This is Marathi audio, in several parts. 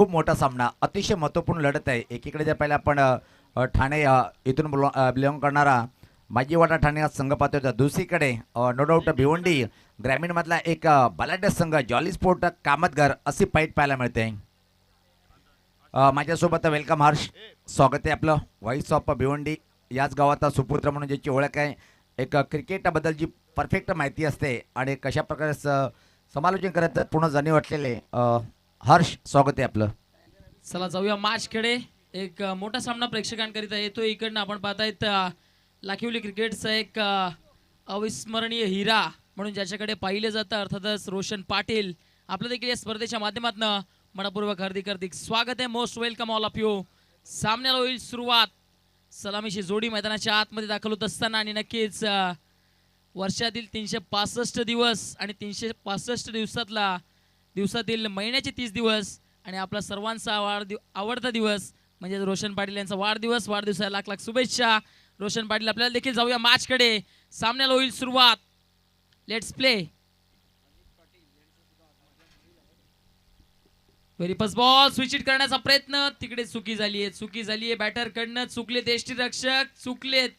खूप मोठा सामना अतिशय महत्त्वपूर्ण लढत आहे. एकीकडे जर पाहिलं आपण ठाणे इथून बिलॉंग करणारा माजीवाडा ठाणे हा संघ पाहतो. तर दुसरीकडे नो डाऊट भिवंडी ग्रामीणमधला एक बलाढ्य संघ जॉली स्पोर्ट कामतघर अशी फाईट पाहायला मिळते. माझ्यासोबत वेलकम हर्ष, स्वागत आहे आपलं. व्हॉइस ऑफ भिवंडी याच गावाचा सुपुत्र म्हणून ज्याची ओळख आहे. एक क्रिकेटबद्दल जी परफेक्ट माहिती असते आणि कशा प्रकारे समालोचन करत पूर्ण जाणीव वाटलेले हर्ष, स्वागत आहे आपलं. चला जाऊया मॅचकडे. एक मोठा सामना प्रेक्षकांकरिता येतो. इकडनं आपण पाहतायत लाखिवली क्रिकेटचा एक अविस्मरणीय हिरा म्हणून ज्याच्याकडे पाहिले जातं अर्थातच रोशन पाटील. आपलं देखील या स्पर्धेच्या माध्यमातून मनपूर्वक हार्दिक स्वागत आहे. Most welcome all of you. सामन्याला होईल सुरुवात. सलामीची जोडी मैदानाच्या आतमध्ये दाखल होत असताना आणि नक्कीच वर्षातील 365 दिवस आणि 365 दिवसातील महिन्याचे 30 दिवस आणि आपला सर्वांचा आवडता दिवस म्हणजे रोशन पाटील यांचा वाढदिवसाला लाख लाख शुभेच्छा. रोशन पाटील आपल्याला देखील जाऊया मॅचकडे. सामन्याला होईल सुरुवात. Let's play. Very first ball switch it करण्याचा प्रयत्न तिकडे चुकी झाली आहे बॅटर कडनं. चुकलेत यष्टीरक्षक, चुकलेत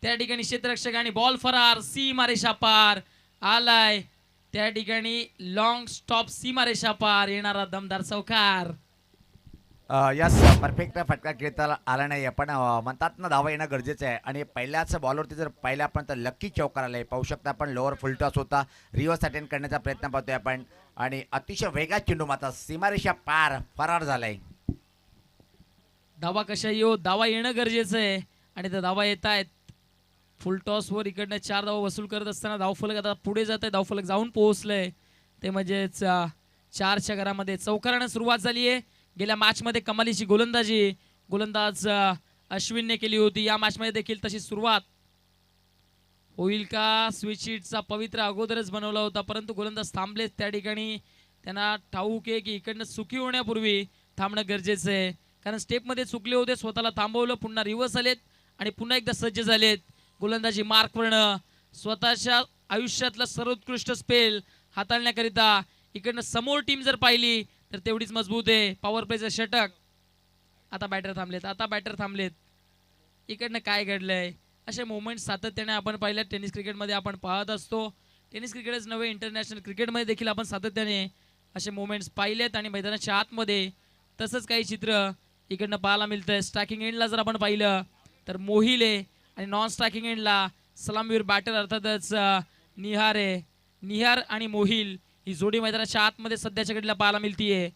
त्या ठिकाणी क्षेत्ररक्षक आणि बॉल फरार. सीमारेषा पार आलाय त्या ठिकाणी. लॉंग स्टॉप सीमारेषा पार येणारा दमदार चौकार. यास परफेक्ट फटका खेळता आला नाही. आपण म्हणतात ना धावा येणं गरजेचं आहे आणि पहिल्याच बॉलवरती जर पाहिलं आपण तर लक्की चौकार आलाय. पाहू शकता आपण लोअर फुल टॉस होता, रिव्हर्स अटेंड करण्याचा प्रयत्न पाहतोय आपण आणि अतिशय वेगात चेंडू मात्र सीमारेषा पार फरार झालाय. धावा कशा येऊ, धावा येणं गरजेचं आहे आणि त्या धावा येत आहेत. फुल टॉस वर इकडनं 4 धावा वसूल करत असताना धावफलक आता पुढे जात आहे. धावफलक जाऊन पोहोचलंय ते म्हणजेच 4च्या घरामध्ये चौकारानं सुरुवात झाली आहे. गेल्या मॅच मध्ये कमालीची गोलंदाज अश्विनने केली होती. या मॅच मध्ये देखील तशी सुरुवात होईल का? स्विच हिटचा पवित्र अगोदरच बनवला होता परंतु गोलंदाज थांबलेत त्या ठिकाणी. त्यांना ठाऊक आहे की इकडनं चुकी होण्यापूर्वी थांबणं गरजेचं आहे कारण स्टेप मध्ये चुकले होते. स्वतःला थांबवलं, पुन्हा रिव्हर्स आलेत आणि पुन्हा एकदा सज्ज झालेत. गोलंदाजी मार्कवरनं स्वतःच्या आयुष्यातला सर्वोत्कृष्ट स्पेल हाताळण्याकरिता इकडनं समोर टीम जर पाहिली तर तेवढीच मजबूत आहे. पॉवर प्लेचं षटक. आता बॅटर थांबलेत. इकडनं काय घडलंय असे मोमेंट सातत्याने आपण पाहिलं. टेनिस क्रिकेटमध्ये आपण पाहत असतो. टेनिस क्रिकेटच नव्हे इंटरनॅशनल क्रिकेटमध्ये देखील आपण सातत्याने असे मोमेंट्स पाहिलेत आणि मैदानाच्या आतमध्ये तसंच काही चित्र इकडनं पाहायला मिळतंय. स्ट्रायकिंग एंडला जर आपण पाहिलं तर मोहिल आहे आणि नॉन स्ट्रायकिंग एंडला सलामीवीर बॅटर अर्थातच निहार आणि मोहिल ही जोडी मैदानाच्या आतमध्ये सध्याच्या घडीला पाहायला मिळतीये.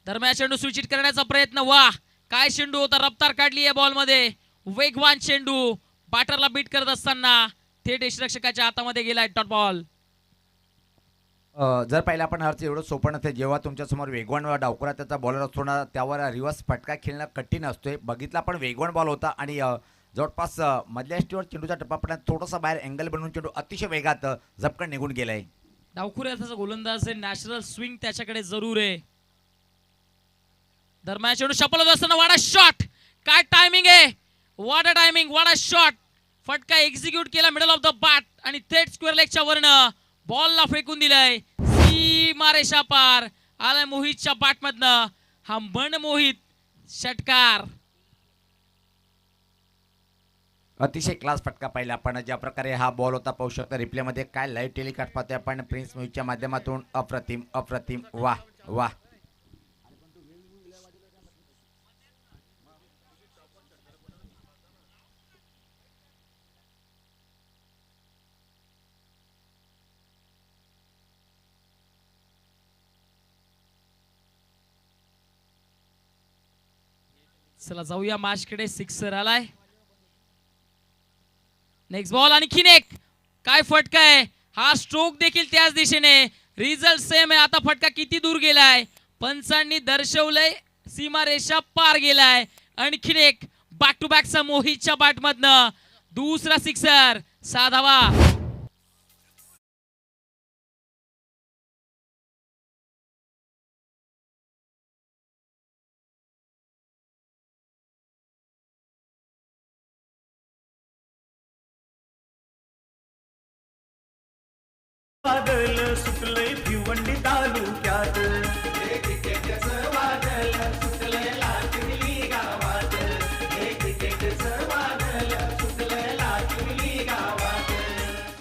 दरम्यान चेंडू स्विच करण्याचा प्रयत्न. वा काय चेंडू होता, रफ्तार काढली आहे बॉल मध्ये. वेगवान चेंडू बॅटरला बीट करत असताना थेट यष्टीरक्षकाच्या हातामध्ये गेलाय. Dot ball. जर पाहिलं आपण अर्थ एवढं सोपं नसते. जेव्हा तुमच्यासमोर वेगवान डावखुरा त्याचा बॉलर असतो ना त्यावर रिव्हर्स फटका खेळणं कठीण असतोय. बघितला पण वेगवान बॉल होता आणि जवळपास मधल्या स्टीवर चेंडूचा टप्पा पडला, थोडासा बाहेर अँगल बनवून चेंडू अतिशय वेगात झपकन निघून गेलाय. डावखुऱ्याचा गोलंदाज आहे, नॅचरल स्विंग त्याच्याकडे जरूर आहे. दरम्यान चेंडू शपल होत असताना वाडा शॉट. काय टायमिंग आहे, वाट अ टायमिंग, वाडा शॉट. फटका एक्झिक्यूट केला मिडल ऑफ द बॅट आणि थेट स्क्वेअर लेगच्या वरनं बॉलला फेकून दिलाय. सीमारेषा पार आलाय मोहितच्या बॅटमधनं हा मनमोहित षटकार. अतिशय क्लास फटका पाहिला आपण. ज्या प्रकारे हा बॉल होता पाहू शकता रिप्लेमध्ये. काय लाईव्ह टेलिकास्ट पाहतोय आपण प्रिन्स म्युझिकच्या माध्यमातून. अप्रतिम वाह वाह. चला जाऊया मॅचकडे. सिक्सर आलाय. नेक्स्ट बॉल आणखीन एक. काय फटका आहे, हा स्ट्रोक देखील त्याच दिशेने. रिझल्ट सेम आहे. आता फटका किती दूर गेलाय पंचांनी दर्शवलंय. सीमारेषा पार गेलाय. आणखीन एक बॅक टू बॅकचा मोहितच्या बॅटमधनं दुसरा सिक्सर. 6 धावा. बादल सुटलंय भिवंडी तालुक्यात.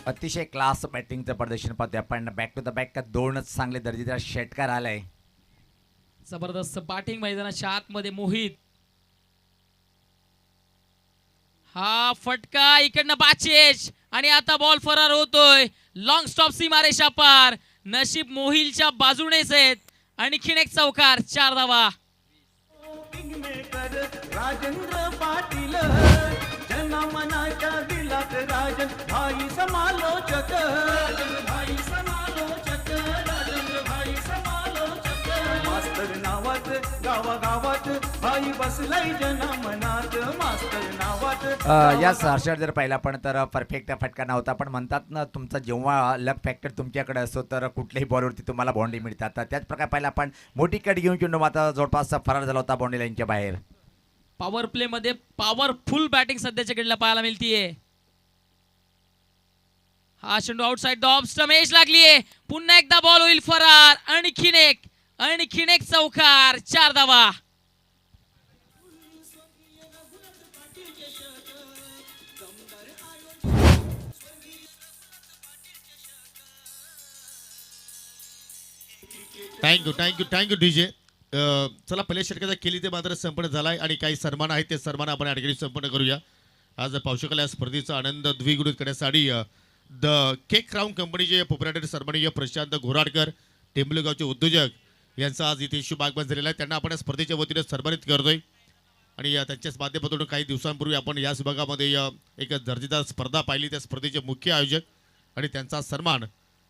अतिशय क्लास बॅटिंगचं प्रदर्शन पाहतोय आपण. बॅक टू द बॅक दोनच चांगले दर्जेदार षटकार आलाय. जबरदस्त बॅटिंग मैदानाच्या आतमध्ये मोहित. हा फटका इकडनं बाचेच आणि आता बॉल फरार होतोय. लॉंग स्टॉप सीमारेषा पार. नशीब मोहिलच्या बाजूनेच आहेत. आणखीन एक चौकार, 4 धावा. राजेंद्र पाटील जनमनाच्या दिलात राजन भाई समालोचक. भाई समालोचक, राजेंद्र भाई समालोचक. मास्तर नावात गावागावात भाई बसलाय जनमनात. मास्तर नावात याच हर्षद जर पाहिला पण तर परफेक्ट फटका नव्हता. पण म्हणतात ना, तुमचा जेव्हा लक फॅक्टर तुमच्याकडे असतो तर कुठल्याही बॉलवरती तुम्हाला बाउंड्री मिळतात. तर त्याच प्रकारे पाहिला आपण मोठी कट घेऊन चेंडू मात्र जवळपास फरार झाला होता बाउंड्री लाईनच्या बाहेर. पॉवर प्ले मध्ये पॉवरफुल बॅटिंग सध्याच्या घडीला पाहायला मिळतीये. हा चेंडू outside the off stump edge लागलीये. पुन्हा एकदा बॉल होईल फरार. आणखीन एक चौकार, 4 धावा. Thank you DJ. चला पहिल्या षटकाचा केली ते मात्र संपन्न झालाय आणि काही सन्मान आहेत ते सन्मान आपण या ठिकाणी संपन्न करूया. आज पाहू शकाल या स्पर्धेचा आनंद द्विगुणित करण्यासाठी द केक क्राऊन कंपनीचे प्रोप्रायटर सन्माननीय प्रशांत घोराडकर, टेंबलेगावचे उद्योजक यांचा आज इथे शुभ आगमन झालेला आहे. त्यांना आपण या स्पर्धेच्या वतीने सन्मानित करतोय आणि त्यांच्याच माध्यमातून काही दिवसांपूर्वी आपण याच विभागामध्ये एक दर्जेदार स्पर्धा पाहिली. त्या स्पर्धेचे मुख्य आयोजक आणि त्यांचा सन्मान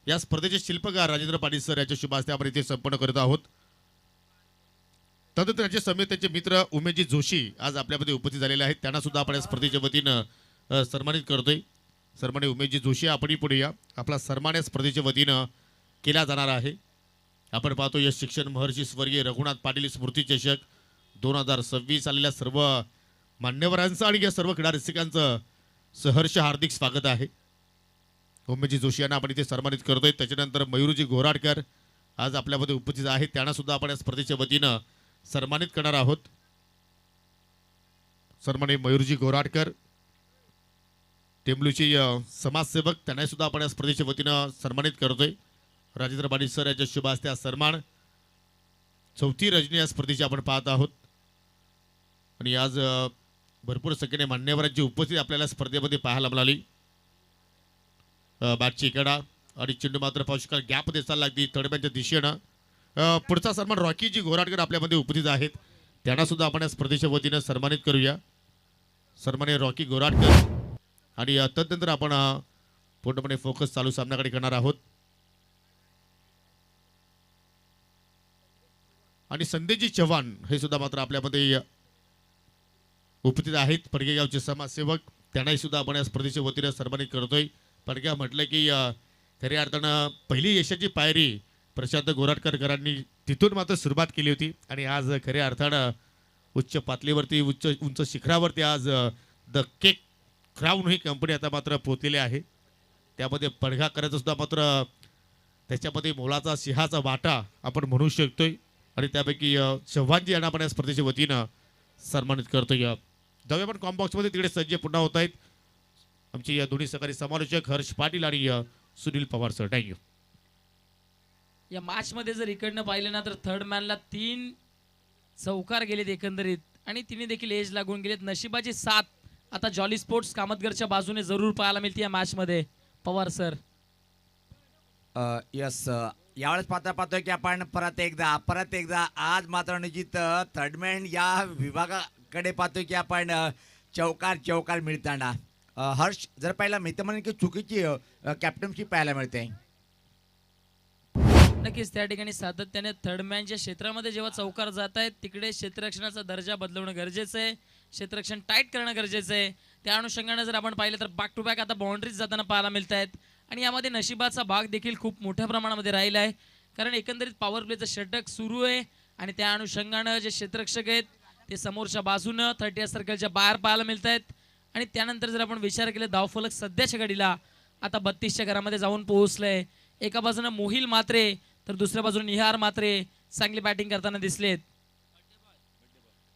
या स्पर्धेचे शिल्पकार राजेंद्र पाटील सर यांच्या शुभ हस्ते आपण इथे संपन्न करत आहोत. तदनंतर त्यांचे समेत त्यांचे मित्र उमेशजी जोशी आज आपल्यामध्ये उपस्थित झालेले आहेत. त्यांना सुद्धा आपण या स्पर्धेच्या वतीनं सन्मानित करतोय. सन्माननीय उमेशजी जोशी, आपणही पुढे या. आपला सन्मान या स्पर्धेच्या वतीनं केला जाणार आहे. आपण पाहतो यश शिक्षण महर्षी स्वर्गीय रघुनाथ पाटील स्मृती चषक 2026 आलेल्या सर्व मान्यवरांचं आणि या सर्व क्रीडा रसिकांचं सहर्ष हार्दिक स्वागत आहे. उमेशजी जोशी यांना आपण इथे सन्मानित करतोय. त्याच्यानंतर मयूरजी घोराडकर आज आपल्यामध्ये उपस्थित आहेत. त्यांना सुद्धा आपण या स्पर्धेच्या वतीनं सन्मानित करणार आहोत. सन्माननीय मयूरजी घोराडकर, टेंबलूचे समाजसेवक, त्यांना सुद्धा आपण या स्पर्धेच्या वतीनं सन्मानित करतोय. राजेंद्र पाटील सर यांच्या शुभ हस्ते हा सन्मान. चौथी रजनी या स्पर्धेची आपण पाहत आहोत आणि आज भरपूर संख्येने मान्यवरांची उपस्थिती आपल्याला स्पर्धेमध्ये पाहायला मिळाली. बॅटची कडा आणि चेंडू मात्र पाहू शकाल गॅप दिसायला लागली थर्डमॅनच्या दिशेनं. पुढचा सन्मान रॉकीजी घोराडकर आपल्यामध्ये उपस्थित आहेत. त्यांना सुद्धा आपण या स्पर्धेच्या वतीनं सन्मानित करूया. सन्माननीय रॉकी घोराडकर आणि तदनंतर आपण पूर्णपणे फोकस चालू सामन्याकडे करणार आहोत. आणि संदेशजी चव्हाण हे सुद्धा मात्र आपल्यामध्ये उपस्थित आहेत. पडगेगावचे समाजसेवक, त्यांनाही सुद्धा आपण या स्पर्धेच्या वतीनं सन्मानित करतोय. पडग्या म्हटलं की खऱ्या अर्थानं पहिली यशाची पायरी प्रशांत घोराडकरांनी तिथून मात्र सुरुवात केली होती आणि आज खऱ्या अर्थानं उच्च पातळीवरती उंच शिखरावरती आज the cake crown he company आता मात्र पोहोचलेली आहे. त्यामध्ये पडघा करायचा सुद्धा मात्र त्याच्यामध्ये मोलाचा सिंहाचा वाटा आपण म्हणू शकतोय आणि त्यापैकी चव्हाणजी यांना आपण या स्पर्धेच्या वतीनं सन्मानित करतोय. जाऊया आपण कॉम्बॉक्समध्ये तिकडे सज्ज पुन्हा होत आहेत आमचे या दोन्ही सहकारी समालोचक हर्ष पाटील आणि सुनील पवार सर. थँक्यू. या मॅच मध्ये जर इकडनं पाहिलं ना तर थर्ड मॅनला 3 चौकार गेलेत एकंदरीत आणि तिने देखील एज लागून गेलेत. नशिबाची साथ आता जॉली स्पोर्ट्स कामतगरच्या बाजूने जरूर पाहायला मिळते या मॅच मध्ये. पवार सर. यस, यावेळेस पाहतोय की आपण परत एकदा आज मात्र निश्चित थर्डमॅन या विभागाकडे पाहतोय की आपण चौकार मिळताना. हर्ष जर पाहिला मी तर म्हणेन की चुकीची कॅप्टनशिप पाहायला मिळते. नक्कीच त्या ठिकाणी सातत्याने थर्डमॅनच्या क्षेत्रामध्ये जेव्हा चौकार जात आहेत तिकडे क्षेत्ररक्षणाचा दर्जा बदलवणं गरजेचं आहे. क्षेत्ररक्षण टाईट करणं गरजेचं आहे. त्या अनुषंगाने जर आपण पाहिलं तर बॅक टू बॅक आता बाउंड्रीज जाताना पाहायला मिळत आहेत आणि यामध्ये नशिबाचा भाग देखील खूप मोठ्या प्रमाणामध्ये राहिला आहे. कारण एकंदरीत पॉवर प्लेचं षटक सुरू आहे आणि त्या अनुषंगानं जे क्षेत्ररक्षक आहेत ते समोरच्या बाजूनं 30 सर्कलच्या बाहेर पाहायला मिळत आहेत. आणि त्यानंतर जर आपण विचार केला धावफलक सध्याच्या घडीला आता 32च्या घरामध्ये जाऊन पोहोचलंय. एका बाजूने मोहिल मात्रे तर दुसऱ्या बाजूने निहार मात्रे चांगली बॅटिंग करताना दिसलेत.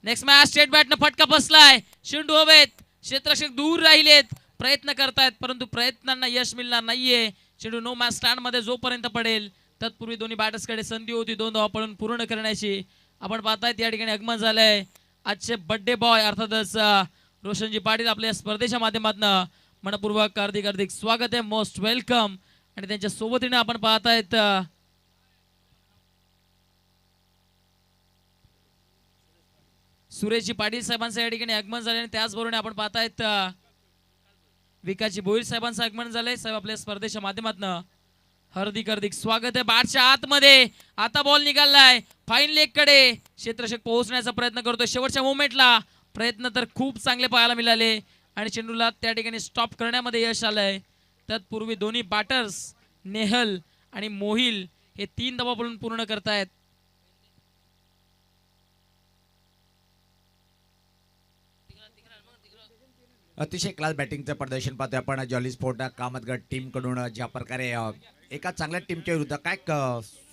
नेक्स्ट मॅच स्टेट बॅटनं फटका बसलाय. चेंडू हवेत, क्षेत्ररक्षक दूर राहिलेत. प्रयत्न करतायत परंतु प्रयत्नांना यश मिळणार नाहीये. चेंडू नो मॅच स्टँड मध्ये जोपर्यंत पडेल तत्पूर्वी दोन्ही बॅटर्सकडे संधी होती 2 धावा पडून पूर्ण करण्याची. आपण पाहतायत या ठिकाणी आगमन झालंय आजचे बर्थडे बॉय अर्थातच रोशनजी पाटील आपल्या स्पर्धेच्या माध्यमातून मनपूर्वक हार्दिक स्वागत आहे. Most welcome. आणि त्यांच्या सोबतीने आपण पाहतायत सुरेशजी पाटील साहेबांचं या ठिकाणी आगमन झाले आणि त्याचबरोबर आपण पाहतायत विकासजी भोईर साहेबांचं आगमन झालंय. साहेब आपल्या स्पर्धेच्या माध्यमातून हार्दिक स्वागत आहे. बॅटच्या आतमध्ये आता बॉल निघालाय फाईन लेग कडे. क्षेत्ररक्षक पोहोचण्याचा प्रयत्न करतोय. शेवटच्या मोमेंटला प्रयत्न तर खूप चांगले पाहायला मिळाले आणि चेंडूला त्या ठिकाणी स्टॉप करण्यामध्ये यश आलंय. तत्पूर्वी दोन्ही बॅटर्स नेहल आणि मोहिल हे 3 धावा पडून पूर्ण करतायत. अतिशय क्लास बॅटिंगचं प्रदर्शन पाहतोय आपण जॉली स्पोर्ट कामतगड टीम कडून. ज्या प्रकारे एका चांगल्या टीमच्या विरुद्ध काय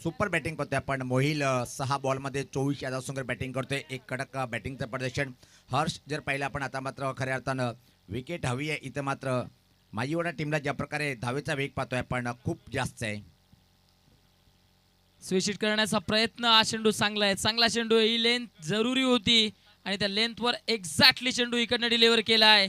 सुपर बॅटिंग करतोय आपण. मोहिल 6 बॉलमध्ये 24 यादव सुंदर बॅटिंग करतोय. एक कडक बॅटिंगचं प्रदर्शन. हर्ष जर पाहिलं आपण आता मात्र खऱ्या अर्थानं विकेट हवी आहे. इथं मात्र माजीवाडा टीमला ज्या प्रकारे धावेचा वेग पाहतोय आपण खूप जास्त आहे. स्विच करण्याचा प्रयत्न. हा चेंडू चांगला आहे. चांगला चेंडू. ही लेंथ जरुरी होती आणि त्या लेंथवर एक्झॅक्टली चेंडू इकडनं डिलिव्हर केलाय.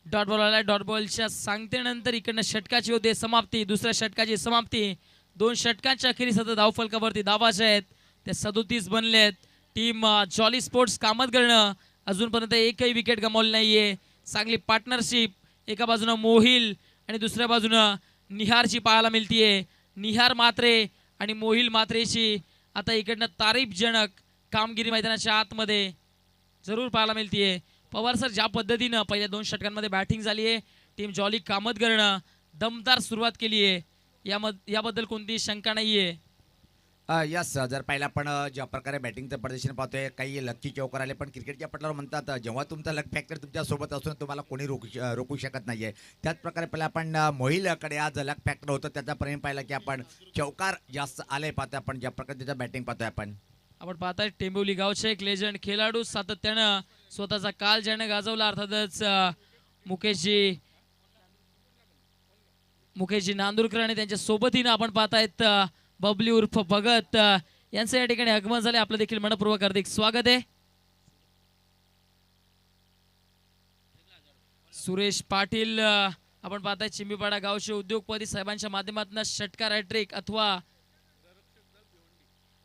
डॉट बॉल आलाय. डॉट बॉलच्या सांगतेनंतर इकडनं षटकाची होते समाप्ती. दुसऱ्या षटकाची समाप्ती. 2 षटकांच्या अखेरीस आता धावफलकावरती धावाचे आहेत ते 37 बनलेत. टीम जॉली स्पोर्ट्स कामतगडनं अजूनपर्यंत एकही विकेट गमावली नाहीये. चांगली पार्टनरशिप एका बाजूनं मोहिल आणि दुसऱ्या बाजूनं निहारची पाहायला मिळतीये. निहार मात्रे आणि मोहिल मात्रेची आता इकडनं तारीफजनक कामगिरी मैदानाच्या आतमध्ये जरूर पाहायला मिळतीये. पवार सर ज्या पद्धतीनं पहिल्या 2 षटकांमध्ये बॅटिंग झाली आहे टीम जॉली कामतगडनं दमदार सुरुवात केली आहे याबद्दल कोणतीही शंका नाहीये. यस जर पाहिलं आपण ज्या प्रकारे बॅटिंगचं प्रदर्शन पाहतोय काही लक्की चौकार आले पण क्रिकेटच्या पटलावर म्हणतात जेव्हा तुमचा लक फॅक्टर तुमच्या सोबत असून तुम्हाला कोणी रोखू शकत नाहीये. त्याच प्रकारे पहिला आपण मोहिलकडे आज लक फॅक्टर होतं त्याचा परिणाम पाहिला की आपण चौकार जास्त आले पाहतोय आपण ज्या प्रकारे त्याचं बॅटिंग पाहतोय आपण. आपण पाहताय टेंबोली गावचे एक लेजंड खेळाडू सातत्यानं स्वतःचा काल ज्याने गाजवला अर्थातच मुकेशजी नांदुरकर आणि त्यांच्या सोबतीनं आपण पाहतायत बबली उर्फ भगत यांचं या ठिकाणी आगमन झाले. आपलं देखील मनपूर्वक हार्दिक स्वागत आहे. सुरेश पाटील आपण पाहताय चिंबीपाडा गावचे उद्योगपती साहेबांच्या माध्यमातून षटकार हॅट्रिक अथवा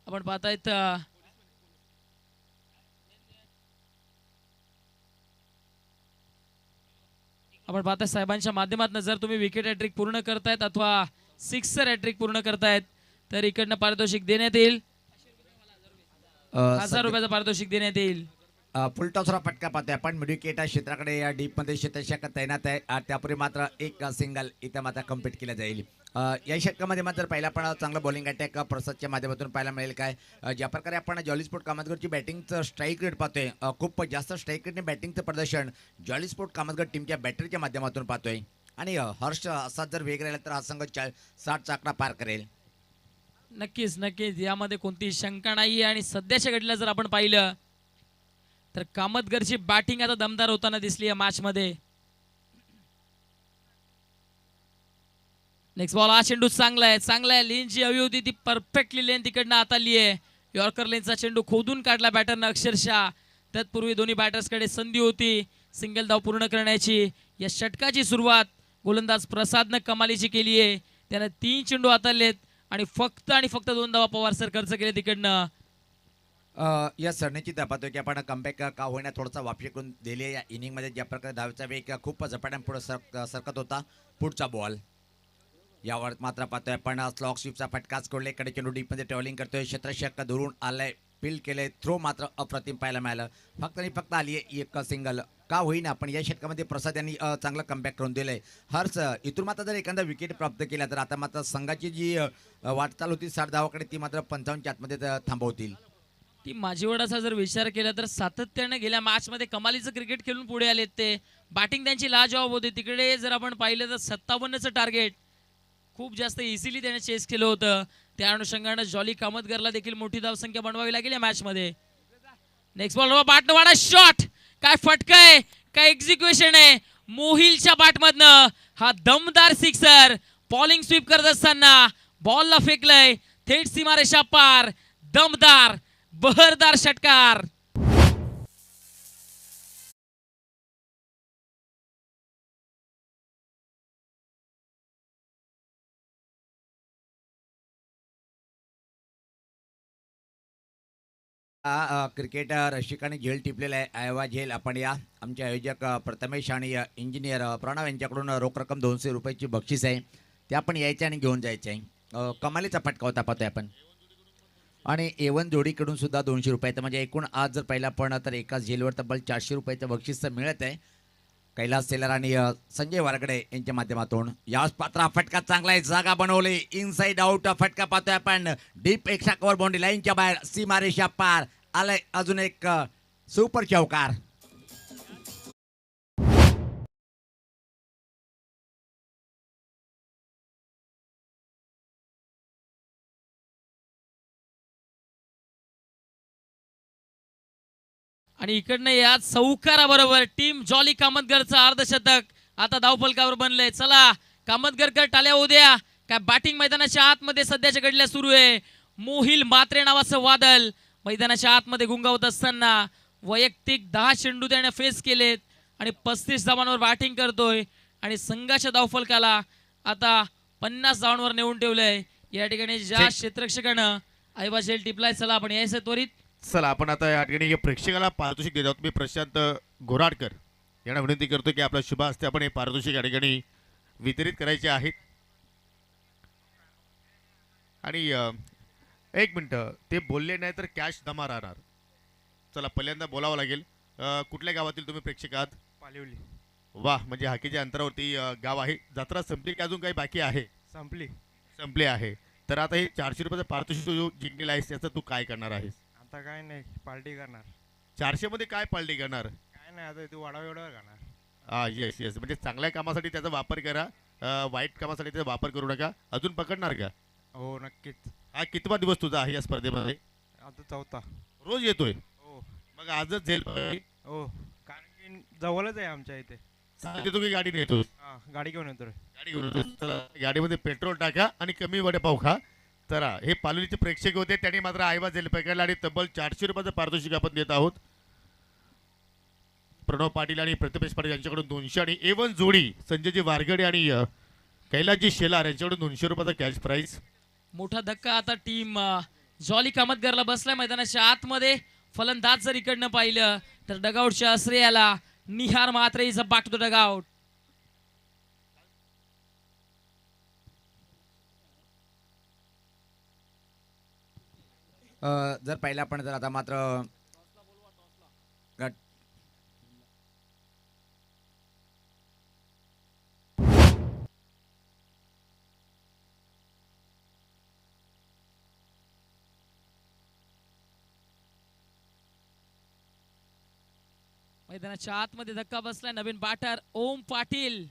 आपण पाहतायत साहेबांच्या माध्यमातून जर तुम्ही विकेट हॅट्रिक पूर्ण करतायत अथवा सिक्सर हॅट्रिक पूर्ण करतायत तर इकडनं पारितोषिक देण्यात येईल. 1000 रुपयाचं पारितोषिक देण्यात येईल. फुल टॉसरा फटका पाहतोय आपण. मिडविकेट क्षेत्राकडे या डीप मध्ये क्षेत्ररक्षक तैनात आहे. त्यापूर्वी मात्र एक सिंगल इथं मात्र कम्प्लीट केलं जाईल. या षटकामध्ये मात्र पहिला पण चांगलं बॉलिंग अटॅक प्रसादच्या माध्यमातून पाहायला मिळेल. काय ज्या प्रकारे आपण जॉली स्पोर्ट कामतगडची बॅटिंगचं स्ट्राईक रेट पाहतोय खूप जास्त स्ट्राईक रेटने बॅटिंगचं प्रदर्शन जॉली स्पोर्ट कामतगड टीमच्या बॅटरीच्या माध्यमातून पाहतोय. आणि हर्ष असा जर वेग राहिला तर हा संघ 60चा आकडा पार करेल. नक्कीच यामध्ये कोणतीही शंका नाहीये. आणि सध्याच्या घडीला जर आपण पाहिलं तर कामतगडची बॅटिंग आता दमदार होताना दिसली या मॅच मध्ये. Next ball. हा चेंडू चांगला आहे. लेन जी हवी होती ती परफेक्टली लेन तिकडनं आताली आहे. यॉर्कर लेनचा चेंडू खोदून काढला बॅटरनं अक्षरशः. तत्पूर्वी दोन्ही बॅटर्सकडे संधी होती सिंगल धाव पूर्ण करण्याची. या षटकाची सुरुवात गोलंदाज प्रसादनं कमालीची केली आहे. त्यानं 3 चेंडू हाताळलेत आणि फक्त 2 धावा पवार सर खर्च केले तिकडनं. या सरण्याची पाहतोय की आपण कमबॅक का होईना थोडासा वापशी करून दिले या इनिंगमध्ये. ज्या प्रकारे धावेचा वेग खूप झपाट्याने पुढे सरकत होता. पुढचा बॉल यावर मात्र पाहतोय आपण स्लॉक स्वीपचा फटकाच कोडले कडे चेंडू डीपमध्ये ट्रॅव्हलिंग करतोय. क्षेत्ररक्षक दुरून आलाय. फील्ड केलंय. थ्रो मात्र अप्रतिम पाहायला मिळालं. फक्त आली आहे एक सिंगल का होईना. पण या षटकामध्ये प्रसाद यांनी चांगला कमबॅक करून दिलंय. हर्ष इथून मात्र जर एखादा विकेट प्राप्त केला तर आता मात्र संघाची जी वाटचाल होती 60 धावाकडे ती मात्र 55च्या आतमध्ये थांबवतील. ती माझीवडाचा जर विचार केला तर सातत्याने गेल्या मॅच मध्ये कमालीचं क्रिकेट खेळून पुढे आलेत ते. बॅटिंग त्यांची लाजवाब होती. तिकडे जर आपण पाहिलं तर 57चं टार्गेट खूप जास्त इझिली त्याने चेस केलं होतं. त्या अनुषंगानं जॉली कामतगरला देखील मोठी धावसंख्या बनवावी लागेल या मॅच मध्ये. Next ball. बॅटनं वाडा शॉट. काय फटका आहे काय एक्झिक्युशन आहे. मोहिलच्या बॅटमधनं हा दमदार सिक्सर बॉलिंग स्वीप करत असताना बॉलला फेकलंय थेट सीमारेषा पार. दमदार बहरदार षटकार. क्रिकेट रसिकांनी झेल टिपलेला आहे. आयवा झेल आपण या आमचे आयोजक प्रथमेश आणि इंजिनियर प्रणव यांच्याकडून रोख रक्कम 200 रुपयाची बक्षीस आहे. ते आपण यायचे आणि घेऊन जायचे आहे. कमालीचा फटका होता पाहतोय आपण. आणि एवन जोडीकडून सुद्धा 200 रुपयाचं म्हणजे एकूण आज जर पाहिला पण तर एकाच झेलवर तब्बल 400 रुपयाचं बक्षीस मिळत आहे. कैलास सेलर आणि संजय वारगडे यांच्या माध्यमातून याच पात्र फटका चांगला आहे. जागा बनवली इनसाइड आउट फटका पाहतोय आपण. डीप एक्स्ट्रा कव्हर बाउंड्री लाईनच्या बाहेर सीमारेषा पार आलाय. अजून एक सुपर चौकार. आणि इकडनं या चौकाराबरोबर टीम जॉली कामतगरचं अर्धशतक आता धावफलकावर बनलंय. चला कामतगरकर टाळ्या होऊ द्या. काय बॅटिंग मैदानाच्या आतमध्ये सध्याच्या घडल्या सुरू आहे. मोहिल मात्रे नावाचं वादळ मैदानाच्या आतमध्ये गुंगावत असताना वैयक्तिक 10 चेंडू त्याने फेस केलेत आणि 35 धावांवर बॅटिंग करतोय आणि संघाच्या धावफलकाला आता 50 धावांवर नेऊन ठेवलंय. या ठिकाणी ज्या क्षेत्ररक्षकानं आयवा झेल टिपलाय. चला आपण यायचं त्वरित. चला आपण आता या ठिकाणी प्रेक्षकाला पारितोषिक देत आहोत. मी प्रशांत गोराडकर यांना विनंती करतो की आपल्या शुभ हस्ते आपण हे पारितोषिक या ठिकाणी वितरित करायचे आहेत. आणि एक मिनटं ते बोलले नाही तर कॅश जमा राहणार. चला पहिल्यांदा बोलावं लागेल. कुठल्या गावातील तुम्ही प्रेक्षक आहात? पालिवली. वा म्हणजे हाकेच्या अंतरावरती गाव आहे. जत्रा संपली की अजून काही बाकी आहे? संपली आहे. तर आता हे 400 रुपयाचं पारितोषिक जो जिंकलेला आहेस त्याचं तू काय करणार आहेस? आता काय नाही पार्टी करणार. 400 मध्ये काय पार्टी करणार? काय नाही आता तू वाढाव एवढं करणार. येस येस म्हणजे चांगल्या कामासाठी त्याचा वापर करा. वाईट कामासाठी त्याचा वापर करू नका. अजून पकडणार का? हो नक्कीच. हा कितवा दिवस तुझा आहे या स्पर्धेमध्ये? आता 4था. रोज येतोय? हो मग आजच झेल पाहिजे. हो कारण की जवळच आहे आमच्या इथे. तू की गाडी नेतोस? हां गाडी घेऊन येतो रे. गाडी घेऊन येतोस. चला, गाडीमध्ये पेट्रोल टाका आणि कमी वडेपाव खा. तर हे पालवीचे प्रेक्षक होते. त्यांनी मात्र आयवा झेल पकडला आणि तब्बल 400 रुपयाचं पारितोषिक आपण देत आहोत. प्रणव पाटील आणि प्रथमेश पाटील यांच्याकडून 200 आणि एवन जोडी संजयजी वारगडे आणि कैलासजी शेलार यांच्याकडून 200 रुपयाचा कॅश प्राइज. मोठा धक्का आता टीम जॉली कामतगरला बसलाय मैदानाच्या आतमध्ये. फलंदाज जर इकडनं पाहिलं तर डगआउटच्या आश्रयाला Nihar Mhatre is back to the dugout. जर पाहिला पण तर आता मात्र गट मैदानाच्या आतमध्ये धक्का बसलाय. नवीन बॅटर ओम पाटील.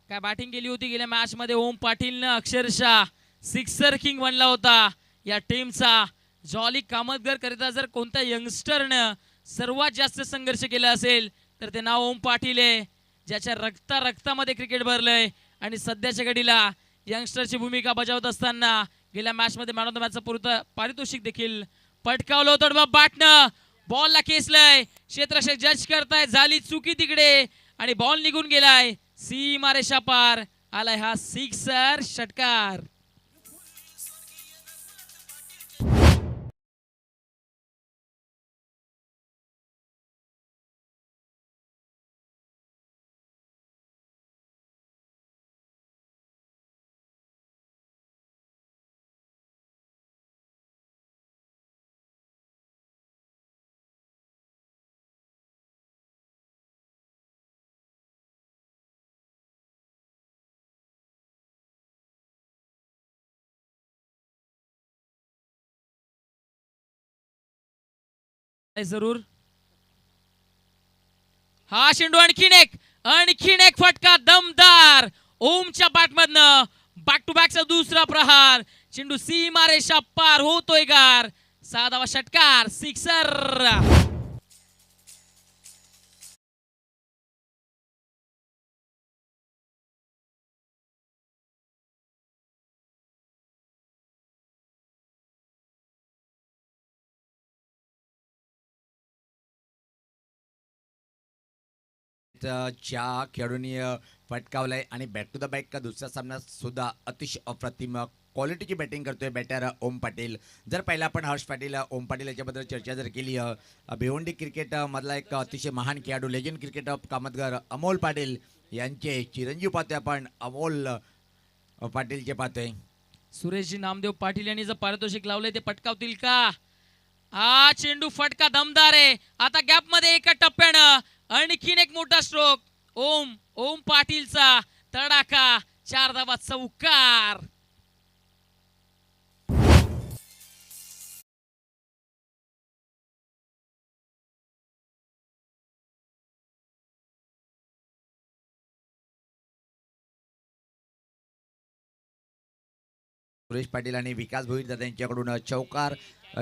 काय बॅटिंग केली होती गेल्या मॅच मध्ये. ओम पाटीलनं अक्षरशः सिक्सर किंग बनला होता या टीमचा. जॉली कामतगर करिता जर कोणत्या यंगस्टरनं सर्वात जास्त संघर्ष केला असेल तर ते नाव ओम पाटील आहे, ज्याच्या रक्तामध्ये क्रिकेट भरलंय आणि सध्याच्या घडीला यंगस्टरची भूमिका बजावत असताना गेल्या मॅच मध्ये मॅन ऑफ द मॅचचं पारितोषिक देखील पटकावलं होतं. बॅटनं बॉलला केसलंय. क्षेत्ररक्षक जज करताय. झाली चुकी तिकडे आणि बॉल निघून गेलाय. सीमारेषा पार आलाय हा सिक्सर षटकार. जरूर हा चेंडू आणखीन एक फटका दमदार ओमच्या बॅटमधनं. बॅक टू बॅकचा दुसरा प्रहार. चेंडू सीमारेषा पार होतोय गार. 6वा षटकार सिक्सर. ज्या खेळाडूंनी फटकावलंय आणि बॅक टू द बॅक दुसऱ्या सामन्यात सुद्धा अतिशय अप्रतिम क्वालिटीची बॅटिंग करतोय बॅटर ओम पाटील. जर पहिला आपण हर्ष पाटील ओम पाटील याच्याबद्दल चर्चा जर केली, भिवंडी क्रिकेट मधला एक अतिशय महान खेळाडू legend cricket of Kamatgar Amol Patil यांचे चिरंजीव पाहतोय आपण. अमोल पाटीलचे पाहतोय. सुरेशजी नामदेव पाटील यांनी जर पारितोषिक लावले ते पटकावतील का? हा चेंडू फटका दमदार आहे. आता गॅप मध्ये एका टप्प्यानं आणखीन एक मोठा स्ट्रोक. ओम पाटीलचा तडाखा 4 धावा चौकार. सुरेश पाटील आणि विकास भोईर दादा यांच्याकडून चौकार,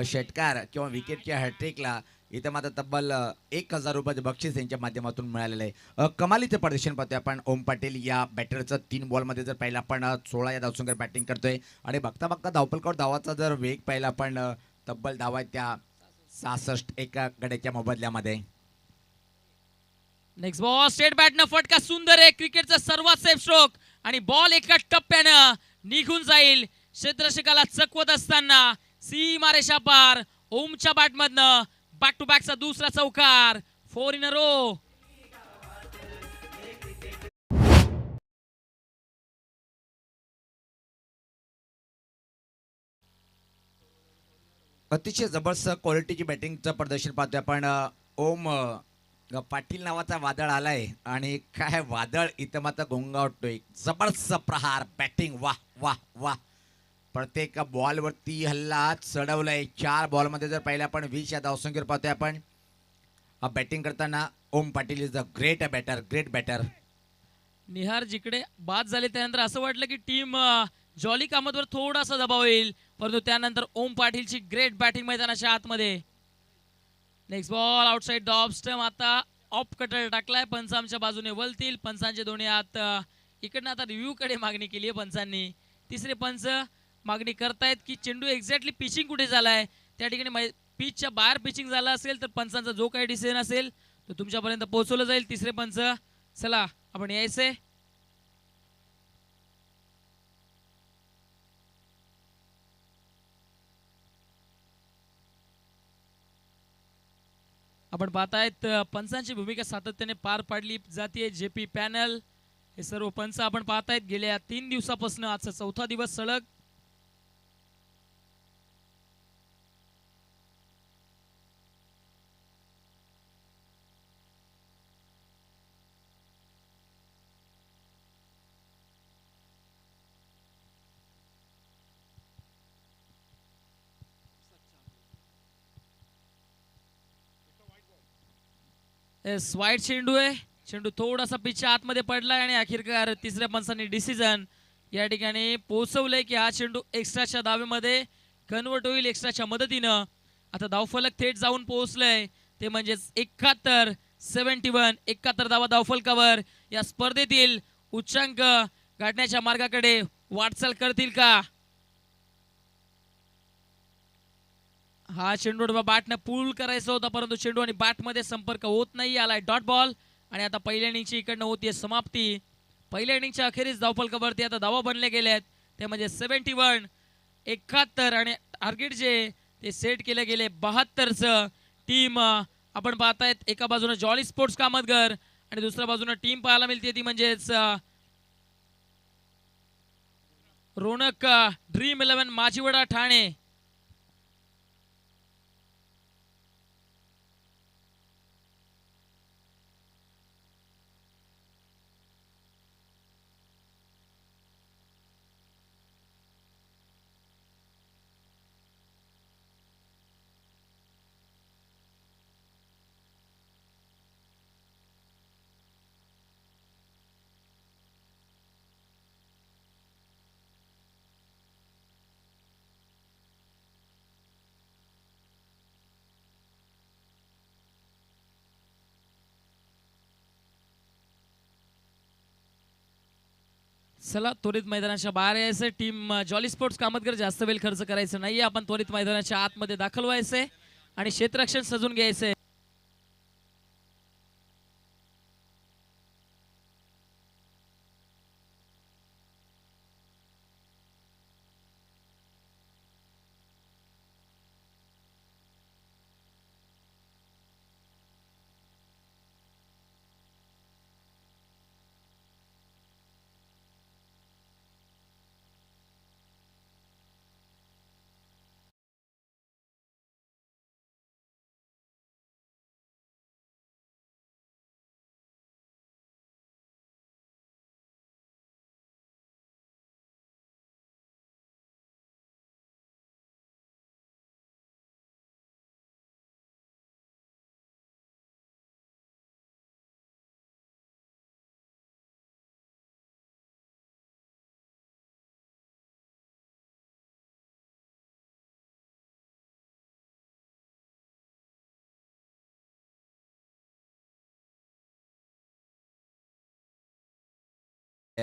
षटकार किंवा विकेटच्या हॅट्रिकला इथं मात्र तब्बल 1,000 रुपयाचं बक्षीस यांच्या माध्यमातून मिळालेलं आहे. कमालीचं प्रदर्शन पाहतोय आपण ओम पाटील या बॅटरचं. 3 बॉलमध्ये जर पहिला आपण 16 या धावसंख्येवर बॅटिंग करतोय आणि बघता बघता धावपलकावर धावाचा जर वेग पाहिला आपण तब्बल धावा आहेत त्या 66 एका गड्याच्या मोबदल्यामध्ये. नेक्स्ट बॉल स्ट्रेट बॅटनं फटका सुंदर आहे. क्रिकेटचा सर्वात सेफ स्ट्रोक आणि बॉल एका टप्प्यानं निघून जाईल. क्षेत्ररक्षकाला चकवत असताना सीमारेषा पार ओमच्या बॅटमधनं बॅक टू बॅकचा दुसरा चौकार. 4 इन अ रो. अतिशय जबरदस्त क्वालिटीची बॅटिंगचं प्रदर्शन पाहतोय आपण. ओम पाटील नावाचा वादळ आलाय आणि काय वादळ इथं मात्र घोंगावतोय. जबरदस्त प्रहार बॅटिंग. वाह वाह वाह. प्रत्येक बॉलवरती हल्ला चढवलाय. 4 बॉलमध्ये जर पहिल्या आपण 20 या धावसंख्येवर पाहतोय आपण बॅटिंग करताना Om Patil is a great batter. Nihar जिकडे बाद झाले त्यानंतर असं वाटलं की टीम जॉली कामतवर थोडासा दबाव येईल, परंतु त्यानंतर ओम पाटीलची ग्रेट बॅटिंग मैदानाच्या आतमध्ये. Next ball outside the off stump. आता ऑफ कटर टाकलाय. पंच आमच्या बाजूने वलतील. पंचांचे दोन्ही हात इकडनं आता रिव्ह्यू कडे मागणी केली आहे पंचांनी. तिसरे पंच मागणी करतायत की चेंडू एक्झॅक्टली पिचिंग कुठे झालाय, त्या ठिकाणी पिचच्या बाहेर पिचिंग झाला असेल तर पंचांचा जो काही डिसिजन असेल तो तुमच्यापर्यंत पोहोचवलं जाईल. तिसरे पंच चला आपण यायचंय. आपण पाहतायत पंचांची भूमिका सातत्याने पार पाडली जाते. जेपी पॅनल हे सर्व पंच आपण पाहतायत गेल्या 3 दिवसापासून आजचा 4था दिवस सलग. वाईट चेंडू आहे. चेंडू थोडासा पिचच्या आतमध्ये पडलाय आणि अखेरकार तिसऱ्या पंचांनी डिसिजन या ठिकाणी पोहोचवलंय की हा चेंडू एक्स्ट्राच्या धावेमध्ये कन्वर्ट होईल एक्स्ट्राच्या मदतीनं. आता धावफलक थेट जाऊन पोहोचलंय ते म्हणजेच 71 71 धावा धावफलकावर. या स्पर्धेतील उच्चांक गाठण्याच्या मार्गाकडे वाटचाल करतील का? हा चेंडू बॅटनं पूल करायचा होता परंतु चेंडू आणि बॅटमध्ये संपर्क होत नाही. आलाय डॉट बॉल आणि आता पहिल्या इनिंगची इकडनं होतीये समाप्ती. पहिल्या इनिंगच्या अखेरीस धावफलकावरती आता धावा बनले गेले आहेत ते म्हणजे 71 71 आणि टार्गेट जे ते सेट केले गेले 72चं. टीम आपण पाहतायत एका बाजूने जॉली स्पोर्ट्स कामतगर आणि दुसऱ्या बाजूने टीम पाहायला मिळते ती म्हणजेच रोनक ड्रीम 11 माजीवडा ठाणे. चला त्वरित मैदानाच्या बाहेर यायचंय. टीम जॉली स्पोर्ट्स कामतगर जास्त वेळ खर्च करायचं नाहीये. आपण त्वरित मैदानाच्या आतमध्ये दाखल व्हायचंय आणि क्षेत्ररक्षण सजून घ्यायचंय.